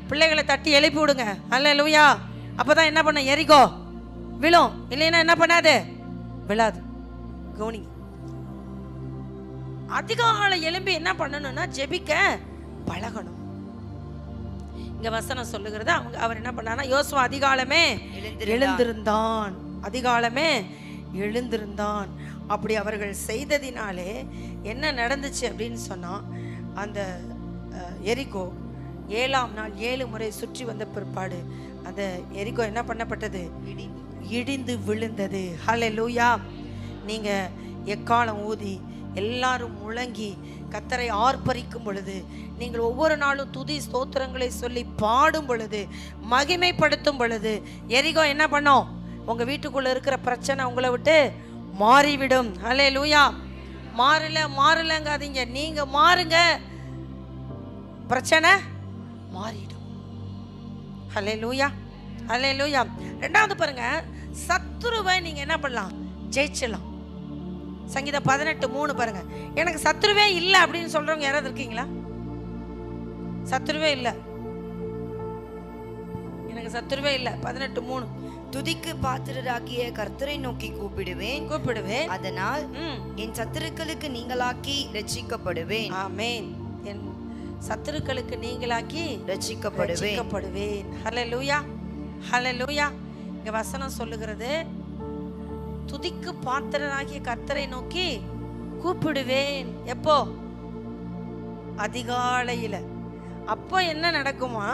பிள்ளைகளை தட்டி எழுப்பி விடுங்க. அல்லேலூயா. அப்போ தான் என்ன பண்ண, எரிகோ விழும். இல்லைன்னா என்ன பண்ணாது, விழாது. கவனிங்க. அதிகாலை எழும்பி என்ன பண்ணணும்னா ஜெபிக்க பழகணும். இங்க வசனம் சொல்லுகிறது, அவர் என்ன பண்ணானா, யோசுவா அதிகாலமே எழுந்திருந்தான். அதிகாலமே எழுந்திருந்தான். அப்படி அவர்கள் செய்ததினாலே என்ன நடந்துச்சு அப்படின்னு சொன்னா, அந்த எரிகோ 7ஆம் நாள் 7 முறை சுற்றி வந்த பிற்பாடு அந்த எரிகோ என்ன பண்ணப்பட்டது, இடிந்து விழுந்தது. ஹல்லேலூயா. நீங்க எக்காலம் ஊதி எல்லாரும் முழங்கி கர்த்தரை ஆர்ப்பரிக்கும் பொழுது, நீங்கள் ஒவ்வொரு நாளும் துதி ஸ்தோத்திரங்களை சொல்லி பாடும் பொழுது, மகிமைப்படுத்தும் பொழுது, எரிகோ என்ன பண்ணும், உங்க வீட்டுக்குள்ள இருக்கிற பிரச்சனை உங்களை விட்டு மாறிவிடும். ஹல்லேலூயா. மாறலங்காதீங்க, நீங்க மாறுங்க, பிரச்சனை மாறிடும். ஹல்லேலூயா, ஹல்லேலூயா. 2வது பாருங்க, சத்துருவை நீங்க என்ன பண்ணலாம், ஜெயிச்சலாம். சங்கீதம் 18:3 பாருங்க. எனக்கு சத்துருவே இல்லை அப்படின்னு சொல்றவங்க யாராவது இருக்கீங்களா? சத்துருவே இல்லை, எனக்கு சத்துருவே இல்லை. 18:3 துதிக்கு பாத்திரராகிய கர்த்தரை நோக்கி கூப்பிடுவேன், அதனால் என் சத்துருக்களுக்கு நீங்களாக்கி ரட்சிக்கப்படுவேன். ஆமென். என் சத்துருக்களுக்கு நீங்களாக்கி ரட்சிக்கப்படுவேன். ஹல்லேலூயா, ஹல்லேலூயா. இங்க வசனம் சொல்லுகிறது, துதிக்கு பாத்திரராகிய கர்த்தரை நோக்கி கூப்பிடுவேன். எப்போ? அதிகாலையில. அப்போ என்ன நடக்குமா?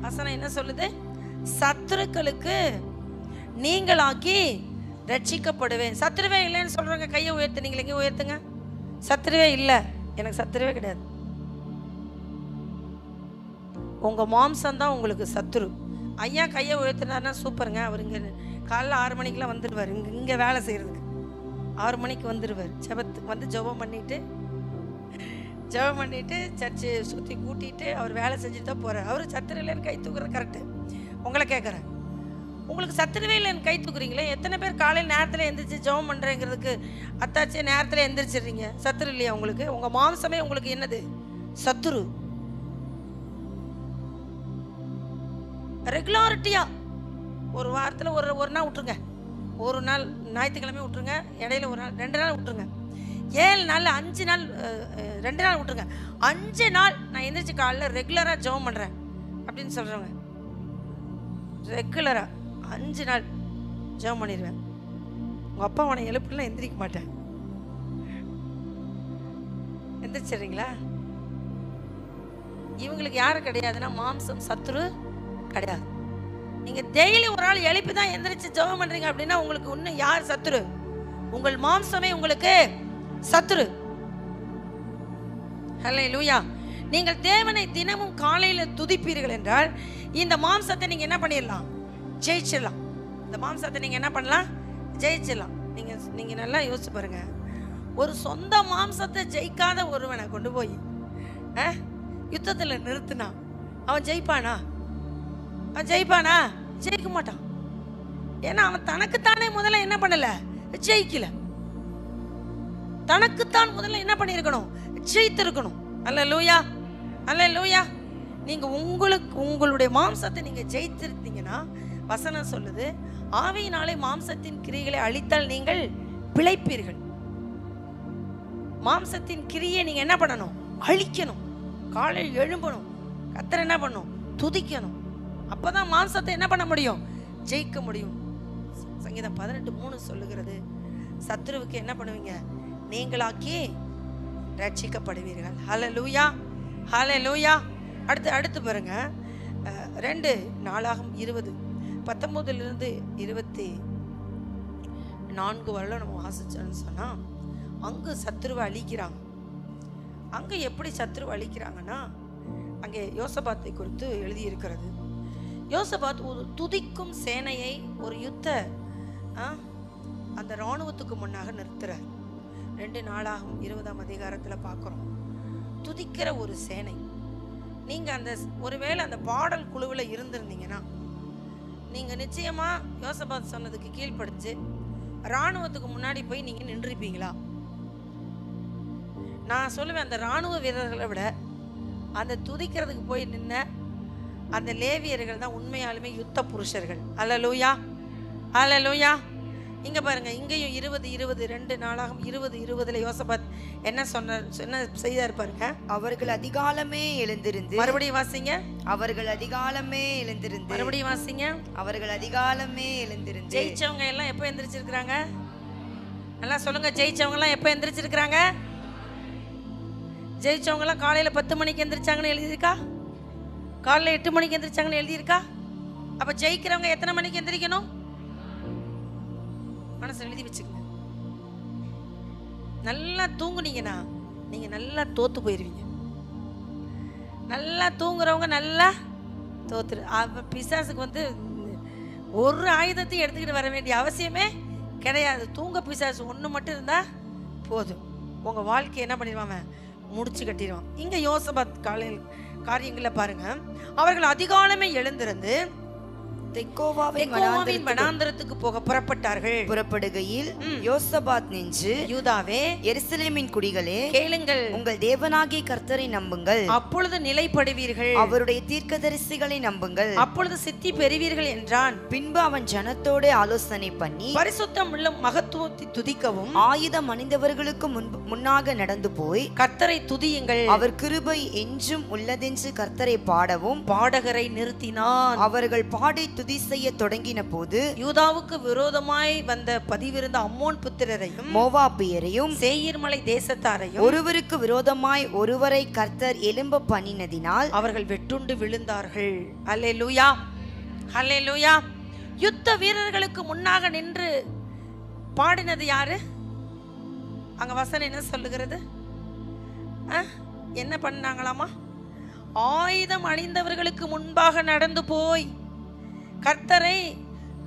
வசனம் என்ன சொல்லுது? சத்துருக்களுக்கு நீங்களாக்கி ரட்சிக்கப்படுவேன். சத்துருவே இல்லைன்னு சொல்றவங்க கையை உயர்த்துனீங்களே, இங்கே உயர்த்துங்க. சத்துருவே இல்லை, எனக்கு சத்துருவே கிடையாது. உங்க மாம்சம் தான் உங்களுக்கு சத்துரு. ஐயா கையை உயர்த்தினார்னா சூப்பருங்க. அவர் இங்கே காலைல 6 மணிக்கெலாம் வந்துடுவார். இங்கே வேலை செய்கிறதுக்கு 6 மணிக்கு வந்துடுவார். ஜெபத்துக்கு வந்து ஜெபம் பண்ணிவிட்டு சர்ச்சு சுற்றி கூட்டிகிட்டு அவர் வேலை செஞ்சுட்டு தான் போகிறார். அவர் சத்துரு இல்லைன்னு கை தூக்குறது கரெக்டு. உங்களை கேட்குறேன், உங்களுக்கு சத்துருவே இல்லைன்னு கை தூக்குறீங்களே, எத்தனை பேர் காலையில் நேரத்தில் எந்திரிச்சு ஜெபம் பண்ணுறேங்கிறதுக்கு அத்தாச்சி நேரத்தில் எந்திரிச்சிடுறீங்க? சத்துரு இல்லையா உங்களுக்கு? உங்கள் மாம்சமே உங்களுக்கு என்னது, சத்துரு. ரெகுலாரிட்டியா ஒரு வாரத்தில் ஒரு நாள் விட்டுருங்க, ஒரு நாள் ஞாயிற்றுக்கிழமை விட்டுருங்க, இடையில ஒரு நாள் 2 நாள் விட்டுருங்க, 7 நாள் 5 நாள் 2 நாள் விட்டுருங்க. 5 நாள் நான் எந்திரிச்சு காலையில் ரெகுலராக ஜெபம் பண்ணுறேன் அப்படின்னு சொல்கிறவங்க, ரெகுலராக 5 நாள் ஜெபம் பண்ணிடுவேன். உங்கள் அப்பா அவனை எழுப்புலாம் எந்திரிக்க மாட்டேன். எந்திரிச்சிடுறீங்களா? இவங்களுக்கு யாரும் கிடையாதுன்னா மாம்சம் சத்துரு கிடையாது. நீங்க டெய்லி ஒரு ஆள் எழுப்பி தான் எந்திரிச்சு ஜெபம் பண்றீங்க அப்படின்னா உங்களுக்கு இன்னும் யார் சத்துரு? உங்கள் மாம்சமே உங்களுக்கு சத்துரு. ஹல்லேலூயா. நீங்கள் தேவனை தினமும் காலையில துதிப்பீர்கள் என்றால் இந்த மாம்சத்தை நீங்க என்ன பண்ணிடலாம், ஜெயிச்சிடலாம். இந்த மாம்சத்தை நீங்க என்ன பண்ணலாம், ஜெயிச்சிடலாம். நீங்க நல்லா யோசிச்சு பாருங்க. ஒரு சொந்த மாம்சத்தை ஜெயிக்காத ஒருவனை கொண்டு போய் யுத்தத்துல நிறுத்தினா அவன் ஜெயிப்பானா? அவன் ஜெயிப்பானா? ஜெயிக்க மாட்டான். ஏன்னா அவன் தனக்குத்தானே முதல்ல என்ன பண்ணல, ஜெயிக்கல. தனக்குத்தான் முதல்ல என்ன பண்ணிருக்கணும், ஜெயித்திருக்கணும். அல்லேலூயா, அல்லேலூயா. நீங்க உங்களுடைய மாம்சத்தை நீங்க ஜெயித்திருந்தீங்கன்னா வசனம் சொல்லுது, ஆவியினாலே மாம்சத்தின் கிரியைகளை அழித்தால் நீங்கள் பிழைப்பீர்கள். மாம்சத்தின் கிரியை நீங்க என்ன பண்ணணும், அழிக்கணும். காலையில் எழும்பணும், கர்த்தரை என்ன பண்ணணும், துதிக்கணும். அப்பதான் மாம்சத்தை என்ன பண்ண முடியும், ஜெயிக்க முடியும். சங்கீதம் 18:3 சொல்லுகிறது, சத்துருவுக்கு என்ன பண்ணுவீங்க, நீங்களாக்கி ரட்சிக்கப்படுவீர்கள். ஹல்லேலூயா, ஹல்லேலூயா. அடுத்து பாருங்க, 2 நாளாகமம் 20:19 24 வரல நம்ம வாசிச்சோன்னு சொன்னா, அங்கு சத்துருவை அழிக்கிறாங்க. அங்கே எப்படி சத்துருவை அழிக்கிறாங்கன்னா, அங்கே யோசபாத்தை குறித்து எழுதியிருக்கிறது. யோசபாத் ஒரு துதிக்கும் சேனையை, ஒரு யுத்த அந்த இராணுவத்துக்கு முன்னாக நிறுத்துறார். 2 நாளாகும் 20ஆம் அதிகாரத்தில் பார்க்குறோம். துதிக்கிற ஒரு சேனை. நீங்கள் அந்த ஒருவேளை அந்த பாடல் குழுவில் இருந்திருந்தீங்கன்னா நீங்கள் நிச்சயமாக யோசபாத் சொன்னதுக்கு கீழ்ப்படிஞ்சு இராணுவத்துக்கு முன்னாடி போய் நீங்கள் நின்றுப்பீங்களா? நான் சொல்லுவேன், அந்த இராணுவ வீரர்களை விட அந்த துதிக்கிறதுக்கு போய் நின்ன அந்த லேவியர்கள் தான் உண்மையாலுமே யுத்த புருஷர்கள். அல்லேலூயா, அல்லேலூயா. இங்கே பாருங்க, இங்கேயும் 20:20 2 நாளாகும் 20:20 யோசபாத் என்ன செய்தார் பாருங்க. அவர்கள் அதிகாலமே எழுந்திருந்து, மறுபடியும் வாசிங்க. அவர்கள் அதிகாலமே எழுந்திருந்து, மறுபடியும் வாசிங்க. அவர்கள் அதிகாலமே எழுந்திருந்து. ஜெயிச்சவங்க எல்லாம் எப்போ எந்திரிச்சிருக்கிறாங்க? நல்லா சொல்லுங்க, ஜெயிச்சவங்க எல்லாம் எப்போ எந்திரிச்சிருக்கிறாங்க? ஜெயிச்சவங்க எல்லாம் காலையில் 10 மணிக்கு எந்திரிச்சாங்கன்னு எழுதியிருக்கா? காலையில் 8 மணிக்கு எந்திரிச்சாங்கன்னு எழுதியிருக்கா? அப்ப ஜெயிக்கிறவங்க எத்தனை மணிக்கு எந்திரிக்கணும்? மனசு எழுதி வச்சுக்கங்க. நல்லா தூங்குனீங்கன்னா நீங்க நல்லா தோத்து போயிருவீங்க. நல்லா தூங்குறவங்க நல்லா தோத்துரு. பிசாசுக்கு ஒரு ஆயுதத்தையும் எடுத்துக்கிட்டு வர வேண்டிய அவசியமே கிடையாது. தூங்க பிசாசு ஒன்று மட்டும் இருந்தா போதும், உங்க வாழ்க்கையை என்ன பண்ணிடுவாங்க? முடிச்சு கட்டிடுவான். இங்க யோசபாத் காரியங்களை பாருங்க. அவர்கள் அதிகாலமே எழுந்திருந்து தெக்கோவாவின் வனாந்தரத்துக்கு போக புறப்பட்டார்கள். புறப்படுகையில் யோசபாத் நின்று, யூதாவே, எருசலேமின் குடிகளே, கேளுங்கள், உங்கள் தேவனாகிய கர்த்தரை நம்புங்கள், அப்பொழுது நிலைப்படுவீர்கள். அவருடைய தீர்க்கதரிசிகளை நம்புங்கள், அப்பொழுது சித்தி பெறுவீர்கள் என்றான். பின்பு அவன் ஜனத்தோடு ஆலோசனை பண்ணி பரிசுத்தம் உள்ள மகத்துவத்தை துதிக்கவும் ஆயுதம் அணிந்தவர்களுக்கு முன்னாக நடந்து போய் கர்த்தரை துதியுங்கள், அவர் கிருபை என்றும் உள்ளதென்று கர்த்தரை பாடவும் பாடகரை நிறுத்தினான். அவர்கள் பாடி துதி செய்ய தொடங்கின போது யூதாவுக்கு விரோதமாய் வந்த பதிவிருந்த அம்மோன் புத்திரரையும் மோவாபியரையும் சேயீர் மலை தேசத்தாரையும் ஒருவருக்கு விரோதமாய் ஒருவரை கர்த்தர் எழும்ப பண்ணினதினால் அவர்கள் வெட்டுண்டு விழுந்தார்கள். அல்லேலூயா, அல்லேலூயா. யுத்த வீரர்களுக்கு முன்னாக நின்று பாடினது யாரு? அங்க வசனம் என்ன சொல்லுகிறது? என்ன பண்ணாங்களாமா? ஆயுதம் அணிந்தவர்களுக்கு முன்பாக நடந்து போய் கர்த்தரை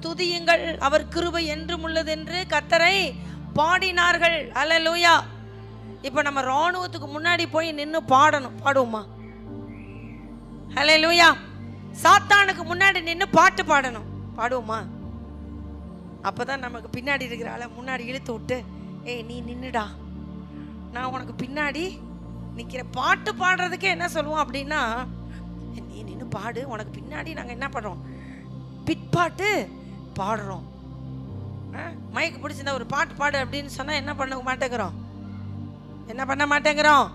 துதியுங்கள், அவர் கிருபை என்றும் உள்ளது என்று கர்த்தரை பாடினார்கள். அல்லேலூயா. இப்ப நம்ம ராணுவத்துக்கு முன்னாடி போய் நின்று பாடணும். பாடுவோமா? அல்லேலூயா. சாத்தானுக்கு முன்னாடி நின்று பாட்டு பாடணும். பாடுவோமா? அப்பதான் நமக்கு பின்னாடி இருக்கிற ஆளை முன்னாடி இழுத்து விட்டு, ஏய் நீ நின்னுடா, நான் உனக்கு பின்னாடி நிக்கிற. பாட்டு பாடுறதுக்கே என்ன சொல்லுவோம் அப்படின்னா, நீ நின்று பாடு, உனக்கு பின்னாடி நாங்க என்ன பண்றோம்? பிற்பாட்டு பாடுறோம். மைக்கு பிடிச்சிருந்தா ஒரு பாட்டு பாடு அப்படின்னு சொன்னா என்ன பண்ண மாட்டேங்கிறோம்? என்ன பண்ண மாட்டேங்கிறோம்?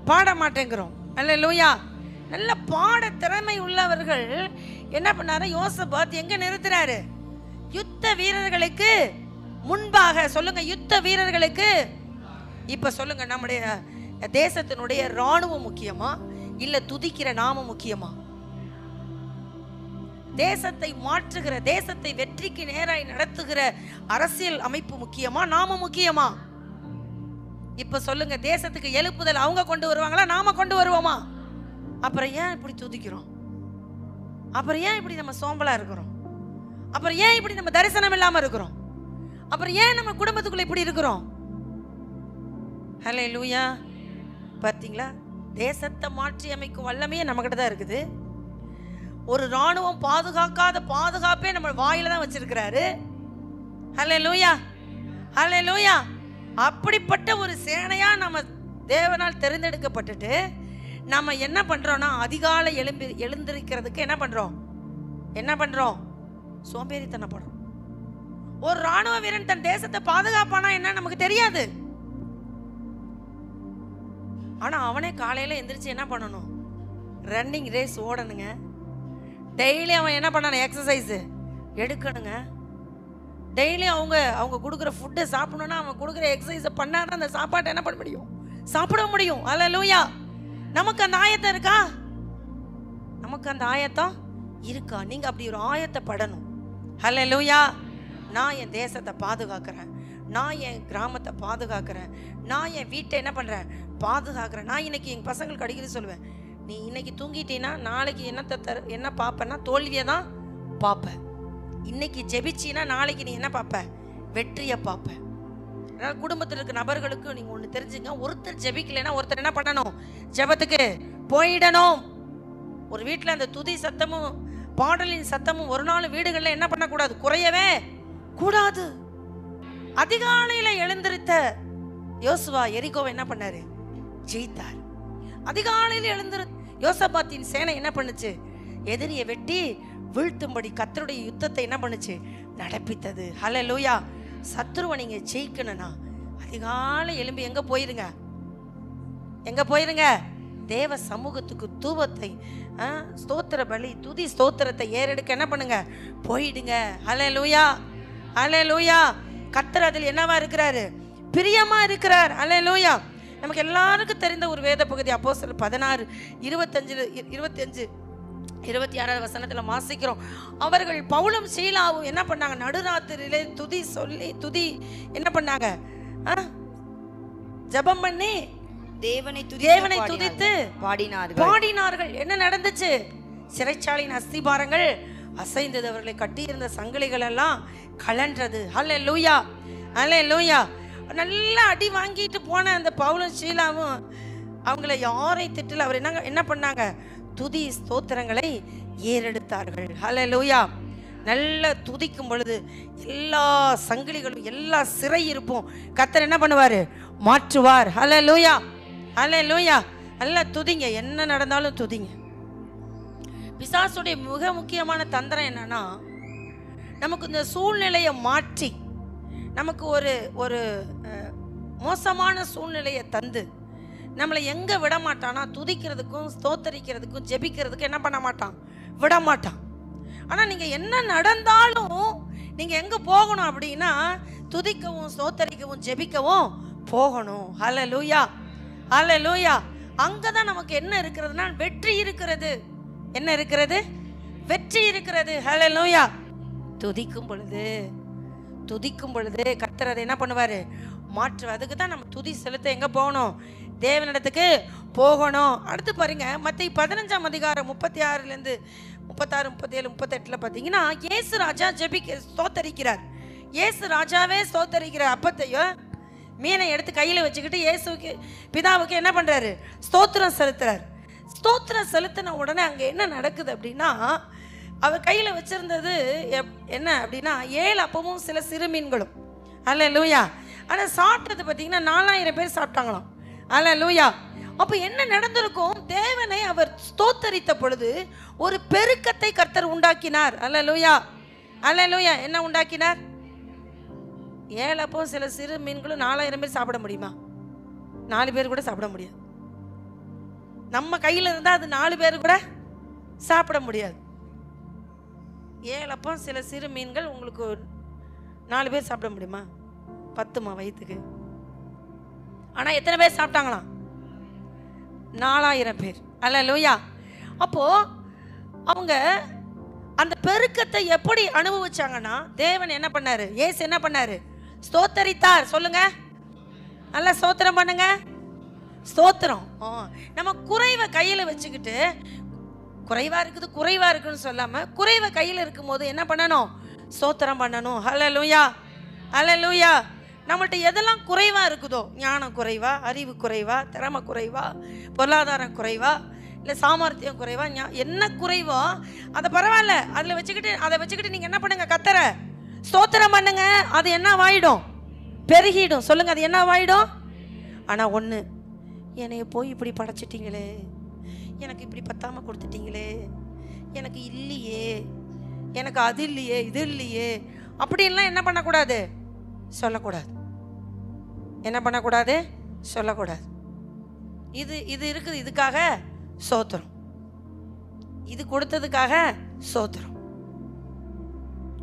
பாட மாட்டேங்கிறோம். அல்லேலூயா. நல்ல பாட திறமை உள்ளவர்கள் என்ன பண்ணாரு? யோசபாத் எங்க நிறுத்துறாரு? யுத்த வீரர்களுக்கு முன்பாக. சொல்லுங்க, யுத்த வீரர்களுக்கு. இப்ப சொல்லுங்க, நம்முடைய தேசத்தினுடைய ராணுவம் முக்கியமா இல்ல துதிக்கிற நாமம் முக்கியமா? தேசத்தை மாற்றுகிற, தேசத்தை வெற்றிக்கு நேராய் நடத்துகிற அரசியல் அமைப்பு முக்கியமா, நாம முக்கியமா? இப்ப சொல்லுங்க, தேசத்துக்கு எழுப்புதல் அவங்க கொண்டு வருவாங்களா, நாம கொண்டு வருவோமா? அப்புறம் ஏன் இப்படி துதிக்கிறோம்? அப்புறம் ஏன் இப்படி நம்ம சோம்பலா இருக்கிறோம்? அப்புறம் ஏன் இப்படி நம்ம தரிசனம் இல்லாம இருக்கிறோம்? அப்புறம் ஏன் நம்ம குடும்பத்துக்குள்ள இப்படி இருக்கிறோம்? ஹல்லேலூயா. பார்த்தீங்களா? தேசத்தை மாற்றி அமைக்கும் வல்லமையே நம்மகிட்ட தான் இருக்குது. ஒரு ராணுவம் பாதுகாக்காத பாதுகாப்பே நம்ம வாயில தான் வச்சிருக்கிறாரு. ஹல்லேலூயா, ஹல்லேலூயா. அப்படிப்பட்ட ஒரு சேனையா நம்ம தேவனால் தெரிந்தெடுக்கப்பட்டுட்டு நம்ம என்ன பண்றோம்னா, அதிகாலை எழுந்திருக்கிறதுக்கு என்ன பண்றோம்? சோம்பேறித்தனப்படுறோம். ஒரு ராணுவ வீரன் தன் தேசத்தை பாதுகாப்பானா என்ன நமக்கு தெரியாது. ஆனா அவனே காலையில எந்திரிச்சு என்ன பண்ணணும்? Running race ஓடணுங்க. டெய்லி அவன் என்ன பண்ணணும்? எக்ஸசைஸ் எடுக்கணுங்க. டெய்லி அவங்க கொடுக்குற ஃபுட்டை சாப்பிடணும்னா அவன் கொடுக்குற எக்ஸசைஸை பண்ணாதான் அந்த சாப்பாட்டை என்ன பண்ண முடியும்? சாப்பிட முடியும். அல்லேலூயா. நமக்கு அந்த ஆயத்தம் இருக்கா? நமக்கு அந்த ஆயத்தம் இருக்கா? நீங்க அப்படி ஒரு ஆயத்தை படணும். அல்லேலூயா. நான் என் தேசத்தை பாதுகாக்கிறேன், நான் என் கிராமத்தை பாதுகாக்கிறேன், நான் என் வீட்டை என்ன பண்றேன்? பாதுகாக்கிறேன். நான் இன்னைக்கு என் பசங்களுக்கு அடிக்கடி சொல்லுவேன், நீ இன்னைக்கு தூங்கிட்டீன்னா நாளைக்கு என்ன பார்ப்பேன்னா தோல்வியை தான் பார்ப்ப. இன்னைக்கு ஜெபிச்சின்னா நாளைக்கு நீ என்ன பார்ப்ப? வெற்றியை பார்ப்பேன். அதனால் குடும்பத்தில் இருக்க நபர்களுக்கு நீங்கள் ஒன்று தெரிஞ்சுங்க, ஒருத்தர் ஜெபிக்கலைன்னா ஒருத்தர் என்ன பண்ணணும்? ஜெபத்துக்கு போயிடணும். ஒரு வீட்டில் அந்த துதி சத்தமும் பாடலின் சத்தமும் ஒரு நாள் வீடுகளில் என்ன பண்ணக்கூடாது? குறையவே கூடாது. அதிகாலையில் எழுந்திருத்த யோசுவா எரிகோவை என்ன பண்ணாரு? ஜெயித்தார். அதிகாலையில் எழுந்திரு யோசபாத்தின் சேனை என்ன பண்ணுச்சு? எதிரியை வெட்டி வீழ்த்தும்படி கர்த்தருடைய யுத்தத்தை என்ன பண்ணுச்சு? நடப்பித்தது. ஹல்லேலூயா. சத்துருவை நீங்க ஜெயிக்கணும்னா அதிகாலை எழும்பி எங்க போயிருங்க? எங்க போயிருங்க? தேவ சமூகத்துக்கு தூபத்தை, ஸ்தோத்திர பலி, துதி ஸ்தோத்திரத்தை ஏறெடுக்க என்ன பண்ணுங்க? போயிடுங்க. ஹல்லேலூயா, ஹல்லேலூயா. கர்த்தர் அதில் என்னவா இருக்கிறாரு? பிரியமா இருக்கிறார். ஹல்லேலூயா. நமக்கு எல்லாருக்கும் தெரிந்த ஒரு வேத பகுதி அப்போஸ்தலர் 16:25-26 வசனத்தில் வாசிக்கிறோம். அவர்கள் பவுலும் சீலாவும் என்ன பண்ணாங்க? நடுராத்திரியிலே துதி சொல்லி என்ன பண்ணாங்க? ஜெபம் பண்ணி தேவனை துதித்து பாடினார்கள். என்ன நடந்துச்சு? சிறைச்சாலையின் அஸ்திபாரங்கள் அசைந்தது. அவர்களை கட்டியிருந்த சங்கிலிகள் எல்லாம் கலன்றது. ஹல்லேலூயா, ஹல்லேலூயா. நல்லா அடி வாங்கிட்டு போன அந்த பவுலும் சீலாவும் அவங்கள யாரை திட்டல. அவர் என்ன பண்ணாங்க? துதி ஸ்தோத்திரங்களை ஏறெடுத்தார்கள். ஹல்லேலூயா. நல்ல துதிக்கும் பொழுது எல்லா சங்கிலிகளும் எல்லா சிறையிருப்பும் கர்த்தர் என்ன பண்ணுவார்? மாற்றுவார். ஹல்லேலூயா, ஹல்லேலூயா. நல்லா துதிங்க, என்ன நடந்தாலும் துதிங்க. பிசாசுடைய மிக முக்கியமான தந்திரம் என்னன்னா, நமக்கு இந்த சூழ்நிலையை மாற்றி நமக்கு ஒரு மோசமான சூழ்நிலையை தந்து நம்மளை எங்கே விட மாட்டானா? துதிக்கிறதுக்கும் ஸ்தோத்தரிக்கிறதுக்கும் ஜெபிக்கிறதுக்கும் என்ன பண்ண மாட்டான்? விட மாட்டான். ஆனால் நீங்கள் என்ன நடந்தாலும் நீங்கள் எங்கே போகணும் அப்படின்னா, துதிக்கவும் ஸ்தோத்தரிக்கவும் ஜெபிக்கவும் போகணும். ஹல்லேலூயா, ஹல்லேலூயா. அங்கே தான் நமக்கு என்ன இருக்கிறதுனா வெற்றி இருக்கிறது. என்ன இருக்கிறது? வெற்றி இருக்கிறது. ஹல்லேலூயா. துதிக்கும் பொழுது கர்த்தர் அதை என்ன பண்ணுவார்? மாற்றுவார். அதுக்கு தான் நம்ம துதி செலுத்த எங்கே போகணும்? தேவனிடத்துக்கு போகணும். அடுத்து பாருங்க, மத்தேயு 15 அதிகாரம் 36 37 38 பார்த்தீங்கன்னா, இயேசு ராஜா ஸ்தோத்தரிக்கிறார். இயேசு ராஜாவே ஸ்தோத்தரிக்கிற அப்பத்தையும் மீனை எடுத்து கையில் வச்சுக்கிட்டு இயேசுக்கு பிதாவுக்கு என்ன பண்ணுறாரு? ஸ்தோத்திரம் செலுத்துறார். ஸ்தோத்திரம் செலுத்தின உடனே அங்கே என்ன நடக்குது அப்படின்னா, அவர் கையில் வச்சிருந்தது என்ன அப்படின்னா 7 அப்பமும் சில சிறு மீன்களும். ஹல்லேலூயா. ஆனால் சாப்பிட்டது பார்த்தீங்கன்னா 4000 பேர் சாப்பிட்டாங்களாம். ஹல்லேலூயா. அப்போ என்ன நடந்திருக்கும்? தேவனை அவர் ஸ்தோத்தரித்த பொழுது ஒரு பெருக்கத்தை கர்த்தர் உண்டாக்கினார். ஹல்லேலூயா, ஹல்லேலூயா. என்ன உண்டாக்கினார்? 7 அப்பம் சில சிறு மீன்களும் 4000 பேர் சாப்பிட முடியுமா? 4 பேர் கூட சாப்பிட முடியாது. நம்ம கையில் இருந்தால் அது 4 பேர் கூட சாப்பிட முடியாது. 7 அப்பம் சில சிறு மீன்கள் உங்களுக்கு 4 பேர் சாப்பிட முடியுமா? 10மா வயிற்றுக்கு? ஆனால் எத்தனை பேர் சாப்பிட்டாங்களாம்? 4000 பேர். ஹல்லேலூயா. அப்போ அவங்க அந்த பெருக்கத்தை எப்படி அனுபவிச்சாங்கன்னா, தேவன் என்ன பண்ணாரு? இயேசு என்ன பண்ணாரு? ஸ்தோத்தரித்தார். சொல்லுங்க, நல்லா ஸ்தோத்திரம் பண்ணுங்க. ஸ்தோத்திரம். நம்ம குறைவை கையில் வச்சுக்கிட்டு குறைவா இருக்குன்னு சொல்லாம, குறைவை கையில் இருக்கும் போது என்ன பண்ணணும்? ஸ்தோத்திரம் பண்ணணும். ஹல்லேலூயா, ஹல்லேலூயா. நம்மள்ட்ட எதெல்லாம் குறைவா இருக்குதோ, ஞானம் குறைவா, அறிவு குறைவா, திறமை குறைவா, பொருளாதாரம் குறைவா, இல்லை சாமர்த்தியம் குறைவா, என்ன குறைவோ அதை பரவாயில்ல, அதை வச்சுக்கிட்டு நீங்கள் என்ன பண்ணுங்க? கர்த்தரை ஸ்தோத்திரம் பண்ணுங்க. அது என்ன ஆயிடும்? பெருகிடும். சொல்லுங்க, அது என்ன ஆயிடும்? ஆனால் ஒன்று, என்னைய போய் இப்படி படைச்சிட்டீங்களே, எனக்கு இப்படி பத்தாம கொடுத்துட்டீங்களே, எனக்கு இல்லையே, எனக்கு அது இல்லையே, இது இல்லையே, அப்படின்லாம் என்ன பண்ணக்கூடாது? சொல்லக்கூடாது. என்ன பண்ணக்கூடாது? சொல்லக்கூடாது. இது இருக்குது, இதுக்காக ஸ்தோத்திரம், இது கொடுத்ததுக்காக ஸ்தோத்திரம்,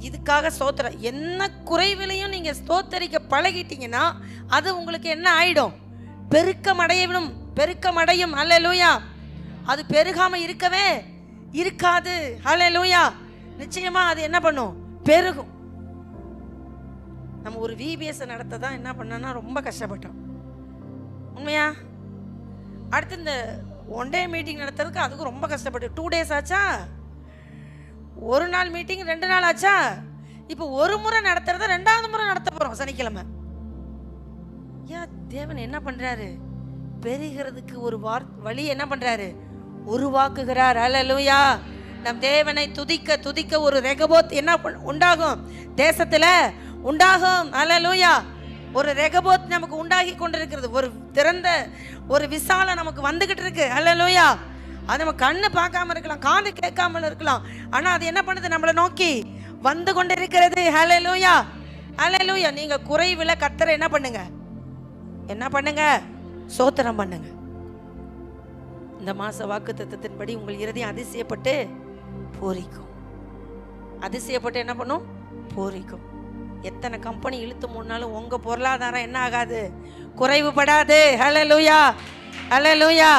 இதுக்காக ஸ்தோத்திரம். என்ன குறைவிலையும் நீங்க ஸ்தோத்தரிக்க பழகிட்டீங்கன்னா அது உங்களுக்கு என்ன ஆயிடும்? பெருக்கமடையும். ஹல்லேலூயா. அது பெருகாம இருக்கவே இருக்காது. ஹல்லேலூயா. நிச்சயமா அது என்ன பண்ணும்? பெருகும். நம்ம ஒரு விபிஎஸ் நடத்த தான் என்ன பண்ணோன்னா ரொம்ப கஷ்டப்பட்டோம். உண்மையா? அடுத்து இந்த 1 டே மீட்டிங் நடத்துறதுக்கு அதுக்கு ரொம்ப கஷ்டப்பட்டு 2 டேஸ் ஆச்சா, ஒரு நாள் மீட்டிங் 2 நாள் ஆச்சா, இப்போ ஒரு முறை நடத்துறத 2வது முறை நடத்த போகிறோம். போறோம் சனிக்கிழமை. ஏன் தேவன் என்ன பண்றாரு? பெருகிறதுக்கு ஒரு வழி என்ன பண்றாரு? உருவாக்குகிறார். அல்லேலூயா. நம் தேவனை துதிக்க துதிக்க ஒரு ரெகபோத் என்ன உண்டாகும்? தேசத்துல உண்டாகும். அல்லேலூயா. ஒரு ரெகபோத் நமக்கு உண்டாகி கொண்டிருக்கிறது. ஒரு திறந்த ஒரு விசாலம் நமக்கு வந்துகிட்டு இருக்கு. அல்லேலூயா. அது நம்ம கண்ணு பார்க்காம இருக்கலாம், காது கேட்காம இருக்கலாம், ஆனா அது என்ன பண்ணுது? நம்மளை நோக்கி வந்து கொண்டிருக்கிறது. அல்லேலூயா. அல்லேலூயா. நீங்க குறைவுல கர்த்தரை என்ன பண்ணுங்க? என்ன பண்ணுங்க? ஸ்தோத்திரம் பண்ணுங்க. இந்த மாச வாக்குத்தத்தத்தின்படி உங்கள் இருதயம் அதிசயப்பட்டு பூரிக்கும். அதிசயப்பட்டு என்ன பண்ணும்? பூரிக்கும். எத்தனை கம்பெனி இழுத்து முன்னாலும் உங்க பொருளாதாரம் என்ன ஆகாது? குறைவுபடாது. ஹல்லேலூயா. ஹல்லேலூயா.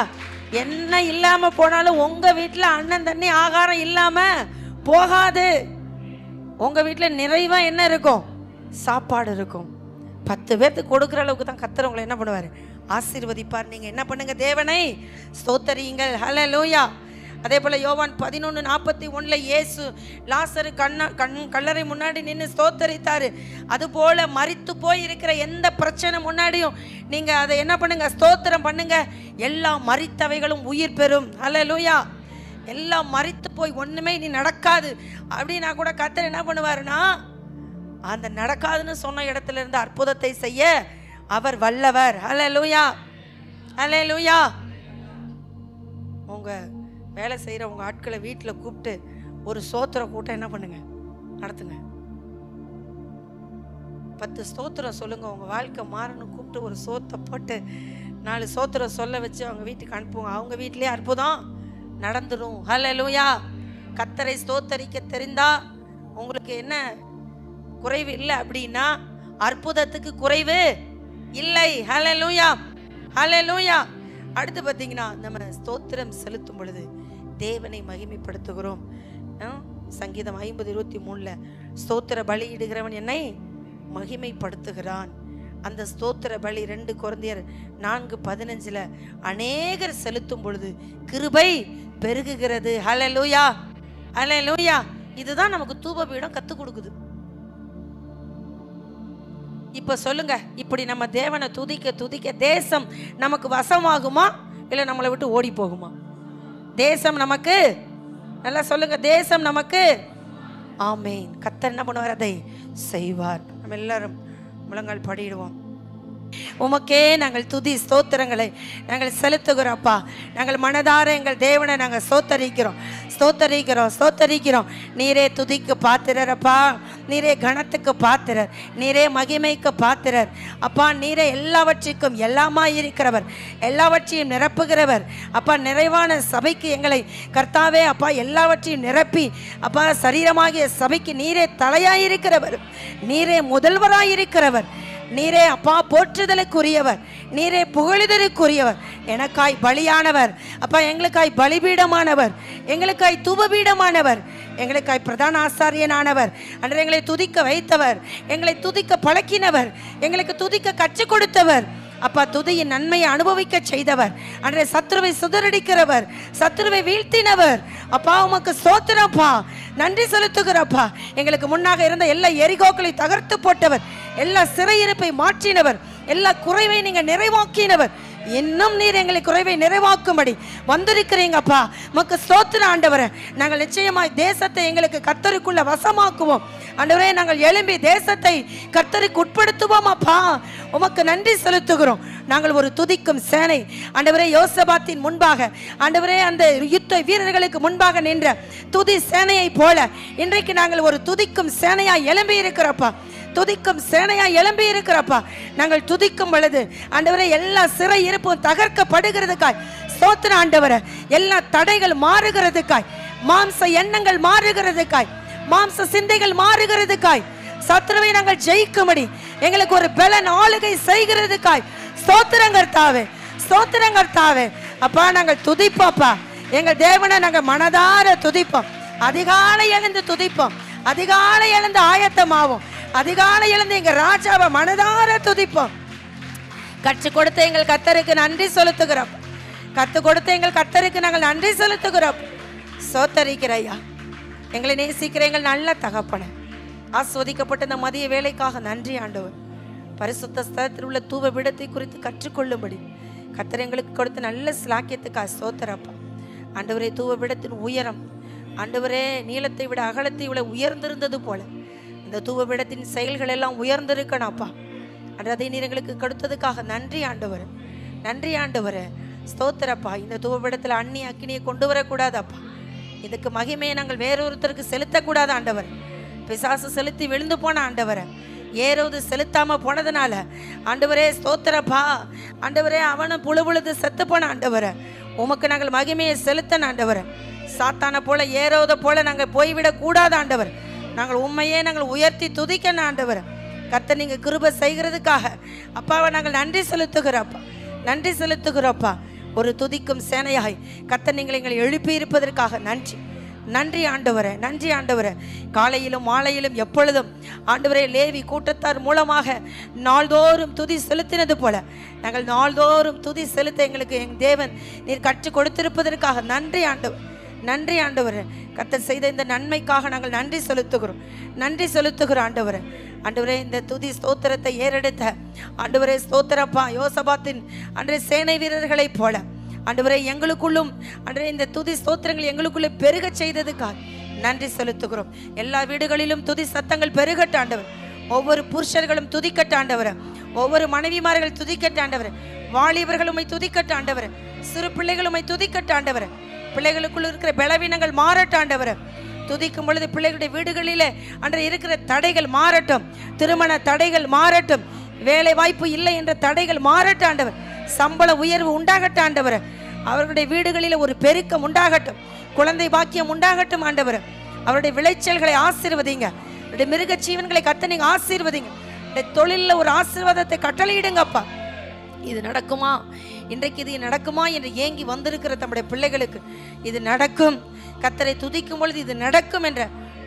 என்ன இல்லாம போனாலும் உங்க வீட்டுல அண்ணன் தண்ணி ஆகாரம் இல்லாம போகாது. உங்க வீட்டுல நிறைவா என்ன இருக்கும்? சாப்பாடு இருக்கும். 10 பேருக்கு கொடுக்குற அளவுக்கு தான் கர்த்தர் உங்களை என்ன பண்ணுவாரு? ஆசீர்வதிப்பார். நீங்க என்ன பண்ணுங்க? தேவனை ஸ்தோத்தரியுங்கள். ஹல்லேலூயா. அதே போல யோவான் 11:41 இயேசு லாசரு கல்லறை முன்னாடி நின்று ஸ்தோத்தரித்தாரு. அது போல மரித்து போய் இருக்கிற எந்த பிரச்சனை முன்னாடியும் நீங்க அதை என்ன பண்ணுங்க? ஸ்தோத்திரம் பண்ணுங்க. எல்லா மரித்தவைகளும் உயிர் பெறும். ஹல்லேலூயா. எல்லாம் மரித்து போய் ஒண்ணுமே இனி நடக்காது அப்படின்னா கூட கர்த்தர் என்ன பண்ணுவாருன்னா, அந்த நடக்காதுன்னு சொன்ன இடத்துல இருந்து அற்புதத்தை செய்ய அவர் வல்லவர். ஹல்லேலூயா. ஹல்லேலூயா. உங்க வேலை செய்கிற உங்கள் ஆட்களை வீட்டில் கூப்பிட்டு ஒரு ஸ்தோத்திர கூட்டம் என்ன பண்ணுங்க? நடத்துங்க. 10 ஸ்தோத்திரம் சொல்லுங்க. உங்கள் வாழ்க்கை மாறணும். கூப்பிட்டு ஒரு சோத்தை போட்டு 4 ஸ்தோத்திரம் சொல்ல வச்சு அவங்க வீட்டுக்கு அனுப்புவோங்க. அவங்க வீட்டிலே அற்புதம் நடந்துடும். ஹல்லேலூயா. கர்த்தரை ஸ்தோத்தரிக்க தெரிந்தா உங்களுக்கு என்ன குறைவு இல்லை அப்படின்னா அற்புதத்துக்கு குறைவு இல்லை. ஹல்லேலூயா. ஹல்லேலூயா. அடுத்து பார்த்தீங்கன்னா நம்ம ஸ்தோத்திரம் செலுத்தும் பொழுது தேவனை மகிமைப்படுத்துகிறோம். சங்கீதம் 50:23 ஸ்தோத்திர பலியிடுகிறவன் என்னை மகிமைப்படுத்துகிறான். அந்த ஸ்தோத்திர பலி 2 கொரிந்தியர் 4:15 அநேகர் செலுத்தும் பொழுது கிருபை பெருகுகிறது. ஹல்லேலூயா. ஹல்லேலூயா. இதுதான் நமக்கு தூபபீடம் கற்றுக் கொடுக்குது. இப்ப சொல்லுங்க, இப்படி நம்ம தேவனை துதிக்க துதிக்க தேசம் நமக்கு வசமாகுமா இல்லை நம்மளை விட்டு ஓடி போகுமா? தேசம் நமக்கு, நல்லா சொல்லுங்க, தேசம் நமக்கு. ஆமேன். கர்த்தர் என்ன பண்ணுவார்? அதை செய்வார். நம்ம எல்லாரும் முழங்கால் படிடுவோம். உமக்கே நாங்கள் துதி ஸ்தோத்திரங்களை நாங்கள் செலுத்துகிறோம்ப்பா. நாங்கள் மனதார எங்கள் தேவனை நாங்கள் ஸ்தோத்தரிக்கிறோம் ஸ்தோத்தரிக்கிறோம் ஸ்தோத்தரிக்கிறோம். நீரே துதிக்கு பாத்திரப்பா. நீரே கணத்துக்கு பாத்திரர். நீரே மகிமைக்கு பாத்திரர் அப்பா. நீரே எல்லாவற்றிற்கும் எல்லாமா இருக்கிறவர், எல்லாவற்றையும் நிரப்புகிறவர் அப்பா. நிறைவான சபைக்கு எங்களை கர்த்தாவே அப்பா எல்லாவற்றையும் நிரப்பி அப்பா சரீரமாகிய சபைக்கு நீரே தலையாயிருக்கிறவர், நீரே முதல்வராயிருக்கிறவர், நீரே அப்பா போற்றுதலுக்குரியவர், நீரே புகழுதலுக்குரியவர். எனக்காய் பலியானவர் அப்பா, எங்களுக்காய் பலிபீடமானவர், எங்களுக்காய் தூபபீடமானவர், எங்களுக்காய் பிரதான ஆசாரியனானவர். அன்று எங்களை துதிக்க வைத்தவர், எங்களை துதிக்க பழக்கினவர், எங்களுக்கு துதிக்க கற்றுக் கொடுத்தவர் அப்பா. துதியின் நன்மையை அனுபவிக்க செய்தவர். அன்றைய சத்துருவை சுதறடிக்கிறவர், சத்துருவை வீழ்த்தினவர் அப்பா. உமக்கு ஸ்தோத்திரப்பா, நன்றி செலுத்துகிறப்பா. எங்களுக்கு முன்னாக இருந்த எல்லா எரிகோக்களை தகர்த்து போட்டவர், எல்லா சிறையிருப்பை மாற்றினவர், எல்லா குறைவை நீங்க நிறைவாக்கினவர். இன்னும் நீர் எங்களை குறைவை நிறைவாக்கும்படி வந்திருக்கிறீங்கப்பா. உமக்கு ஸ்தோத்திரம் ஆண்டவரே. நாங்கள் நிச்சயமாய் தேசத்தை எங்களுக்கு கர்த்தருக்குள்ள வசமாக்குவோம் ஆண்டவரே. நாங்கள் எழும்பி தேசத்தை கர்த்தருக்கு உட்படுத்துவோம் அப்பா. உமக்கு நன்றி செலுத்துகிறோம். நாங்கள் ஒரு துதிக்கும் சேனை ஆண்டவரே. யோசபாத்தின் முன்பாக ஆண்டவரே அந்த யுத்த வீரர்களுக்கு முன்பாக நின்ற துதி சேனையை போல இன்றைக்கு நாங்கள் ஒரு துதிக்கும் சேனையா எழும்பி இருக்கிறப்பா. துதிக்கும் சேனையா எழும்பி இருக்கிறப்பா. நாங்கள் துதிக்கும் பொழுது ஆண்டவரே எல்லா சிறை இருப்பும் தகர்க்கப்படுகிறதுக்காய் ஸ்தோத்திரம் ஆண்டவரே. எல்லா தடைகள் மாறுகிறதுக்காய், மாம்ச எண்ணங்கள் மாறுகிறதுக்காய், மாம்ச சிந்தைகள் மாறுகிறதுக்காய், சத்துருவை நாங்கள் ஜெயிக்கும்படி எங்களுக்கு ஒரு பலன் ஆளுகை செய்கிறதுக்காய் ஸ்தோத்திரம் கர்த்தாவே, ஸ்தோத்திரம் கர்த்தாவே அப்பா. நாங்கள் துதிப்போப்பா. எங்கள் தேவனை நாங்கள் மனதார துதிப்போம். அதிகாலை எழுந்து துதிப்போம், அதிகாலை எழுந்து ஆயத்தமாவோம், அதிகாலை எழுந்து எங்க ராஜாவை மனதார துதிப்போம். கற்றுக் கொடுத்த எங்கள் கர்த்தருக்கு நன்றி செலுத்துகிறோம். கற்றுக் கொடுத்த எங்கள் கர்த்தருக்கு நாங்கள் நன்றி செலுத்துகிறோம். ஸ்தோத்தரிக்கிறையா. எங்களை நேசிக்கிற எங்கள் நல்ல தகப்பனே, ஆஸ்வதிக்கப்பட்ட இந்த மதிய வேலைக்காக நன்றி ஆண்டவர். பரிசுத்த ஸ்தலத்தில் உள்ள தூவ பீடத்தை குறித்து கற்றுக்கொள்ளும்படி கர்த்தர் எங்களுக்கு கொடுத்த நல்ல ஸ்லாக்கியத்துக்காக ஸ்தோத்திரப்பா. ஆண்டவரே, தூவ பீடத்தின் உயரம் ஆண்டவரே நீளத்தை விட அகலத்தை விட உயர்ந்திருந்தது போல இந்த தூவ பீடத்தின் செயல்கள் எல்லாம் உயர்ந்திருக்கணாப்பா. அதை நீர் எங்களுக்கு கொடுத்ததுக்காக நன்றி ஆண்டவர். நன்றி ஆண்டவர், ஸ்தோத்திரப்பா. இந்த தூவ பீடத்தில் அந்நி அக்கினியை கொண்டு வரக்கூடாதப்பா. இதுக்கு மகிமையை நாங்கள் வேறொருத்தருக்கு செலுத்தக்கூடாது ஆண்டவர். பிசாசு செலுத்தி விழுந்து போன ஆண்டவரை ஏறோது செலுத்தாம போனதுனால ஆண்டவரே ஸ்தோத்திரப்பா. ஆண்டவரே, அவனும் புழுது செத்து போன ஆண்டவரை உமக்கு நாங்கள் மகிமையை செலுத்தன ஆண்டவரை. சாத்தான போல ஏறோத போல நாங்கள் போய்விடக் கூடாது ஆண்டவர். நாங்கள் உண்மையே நாங்கள் உயர்த்தி துதிக்கணும் ஆண்டவர். கர்த்தர் நீங்க கிருபை செய்கிறதுக்காக அப்பாவை நாங்கள் நன்றி செலுத்துகிறோப்பா. நன்றி செலுத்துகிறோப்பா. ஒரு துதிக்கும் சேனையாய் கர்த்தர் நீங்கள் எங்களை எழுப்பி இருப்பதற்காக நன்றி. நன்றி ஆண்டவரே, நன்றி ஆண்டவரே. காலையிலும் மாலையிலும் எப்பொழுதும் ஆண்டவரே லேவி கூட்டத்தார் மூலமாக நாள்தோறும் துதி செலுத்தினது போல நாங்கள் நாள்தோறும் துதி செலுத்த எங்களுக்கு என் தேவன் நீர் கற்றுக் கொடுத்திருப்பதற்காக நன்றி ஆண்டவர். நன்றி ஆண்டவரே. கர்த்தர் செய்த இந்த நன்மைக்காக நாங்கள் நன்றி செலுத்துகிறோம். நன்றி செலுத்துகிறோம் ஆண்டவரே. ஆண்டவரே, இந்த துதி ஸ்தோத்திரத்தை ஏறெடுத்த ஆண்டவரே ஸ்தோத்திரப்பா யோசபாத்தின் அன்றே சேனை வீரர்களை போல ஆண்டவரே எங்களுக்குள்ளும் அன்றே இந்த துதி ஸ்தோத்திரங்கள் எங்களுக்குள்ளே பெருக செய்ததுக்காக நன்றி செலுத்துகிறோம். எல்லா வீடுகளிலும் துதி சத்தங்கள் பெருகட்ட ஆண்டவர். ஒவ்வொரு புருஷர்களும் துதிக்கட்ட ஆண்டவர். ஒவ்வொரு மனைவிமார்கள் துதிக்கட்ட ஆண்டவர். வாலிபர்களுமை துதிக்கட்ட ஆண்டவர். சிறு பிள்ளைகளுமை துதிக்கட்ட ஆண்டவர். பிள்ளைகளுக்குள்ள இருக்கிற பலவீனங்கள் மாறட்ட ஆண்டவர். துதிக்கும் பொழுது பிள்ளைகளுடைய வீடுகளிலே அன்றைய இருக்கிற தடைகள் மாறட்டும். திருமண தடைகள் மாறட்டும். வேலை வாய்ப்பு இல்லை என்ற தடைகள் மாறட்டும் ஆண்டவர். சம்பள உயர்வு உண்டாகட்டும் ஆண்டவர். அவர்களுடைய வீடுகளில் ஒரு பெருக்கம் உண்டாகட்டும். குழந்தை பாக்கியம் உண்டாகட்டும் ஆண்டவர். அவருடைய விளைச்சல்களை ஆசீர்வதிங்க. அவருடைய மிருக ஜீவன்களை கத்த நீங்க ஆசீர்வதிங்க. தொழிலில் ஒரு ஆசீர்வாதத்தை கட்டளையிடுங்கப்பா. இது நடக்குமா, இன்றைக்கு இது நடக்குமா என்று ஏங்கி வந்திருக்கிற தம்முடைய பிள்ளைகளுக்கு இது நடக்கும். கர்த்தரை துதிக்கும் பொழுது இது நடக்கும் என்ற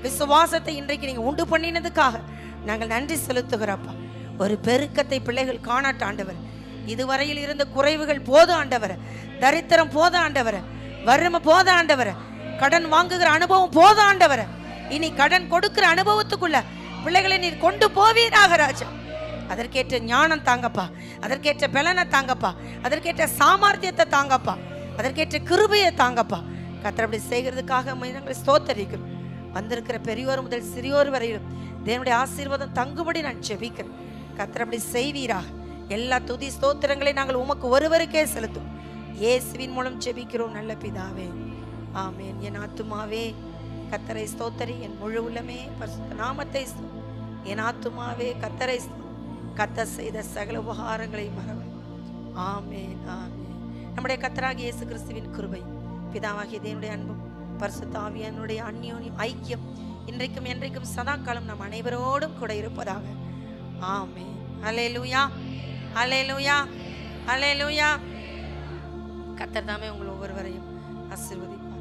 விசுவாசத்தை இன்றைக்கு நீங்க உண்டு பண்ணினதுக்காக நாங்கள் நன்றி செலுத்துகிறப்பா. ஒரு பெருக்கத்தை பிள்ளைகள் காணாட்ட ஆண்டவர். இதுவரையில் இருந்த குறைவுகள் போது ஆண்டவர். தரித்திரம் போத ஆண்டவர். வறுமை போத ஆண்டவர். கடன் வாங்குகிற அனுபவம் போத ஆண்டவர். இனி கடன் கொடுக்கிற அனுபவத்துக்குள்ள பிள்ளைகளை நீர் கொண்டு போவீராக ராஜா. அதற்கேற்ற ஞானம் தாங்கப்பா. அதற்கேற்ற பலனை தாங்கப்பா. அதற்கேற்ற சாமர்த்தியத்தை தாங்கப்பா. அதற்கேற்ற கிருபையை தாங்கப்பா. கர்த்தர் அப்படி செய்கிறதுக்காக நாங்கள் ஸ்தோத்தரிக்கிறோம். வந்திருக்கிற பெரியோர் முதல் சிறியோர் வரையிலும் தேவனுடைய ஆசீர்வாதம் தங்குபடி நான் ஜெபிக்கிறேன். கர்த்தர் அப்படி செய்வீராக. எல்லா துதி ஸ்தோத்திரங்களை நாங்கள் உமக்கு ஒருவருக்கே செலுத்தும். இயேசுவின் மூலம் ஜெபிக்கிறோம் நல்ல பிதாவே, ஆமென். என் ஆத்துமாவே கர்த்தரை ஸ்தோத்தரி, என் முழு உள்ளமே பரிசுத்த நாமத்தை என் ஆத்துமாவே கர்த்தரை கர்த்தர் செய்த சகல உபகாரங்களை மறவ. ஆமென், ஆமென். நம்முடைய கர்த்தராகிய இயேசு கிறிஸ்துவின் கிருபை, பிதாவாகிய தேவனுடைய அன்பும் பரிசுத்த ஆவியானுடைய அந்யோன்யம் ஐக்கியம் இன்றைக்கும் என்றைக்கும் சதா காலம் நம் அனைவரோடும் கூட இருப்பதாக. ஆமென். அல்லேலூயா, அல்லேலூயா, அல்லேலூயா. கர்த்தர் தாமே உங்கள் ஒவ்வொருவரையும் ஆசீர்வதிப்பார்.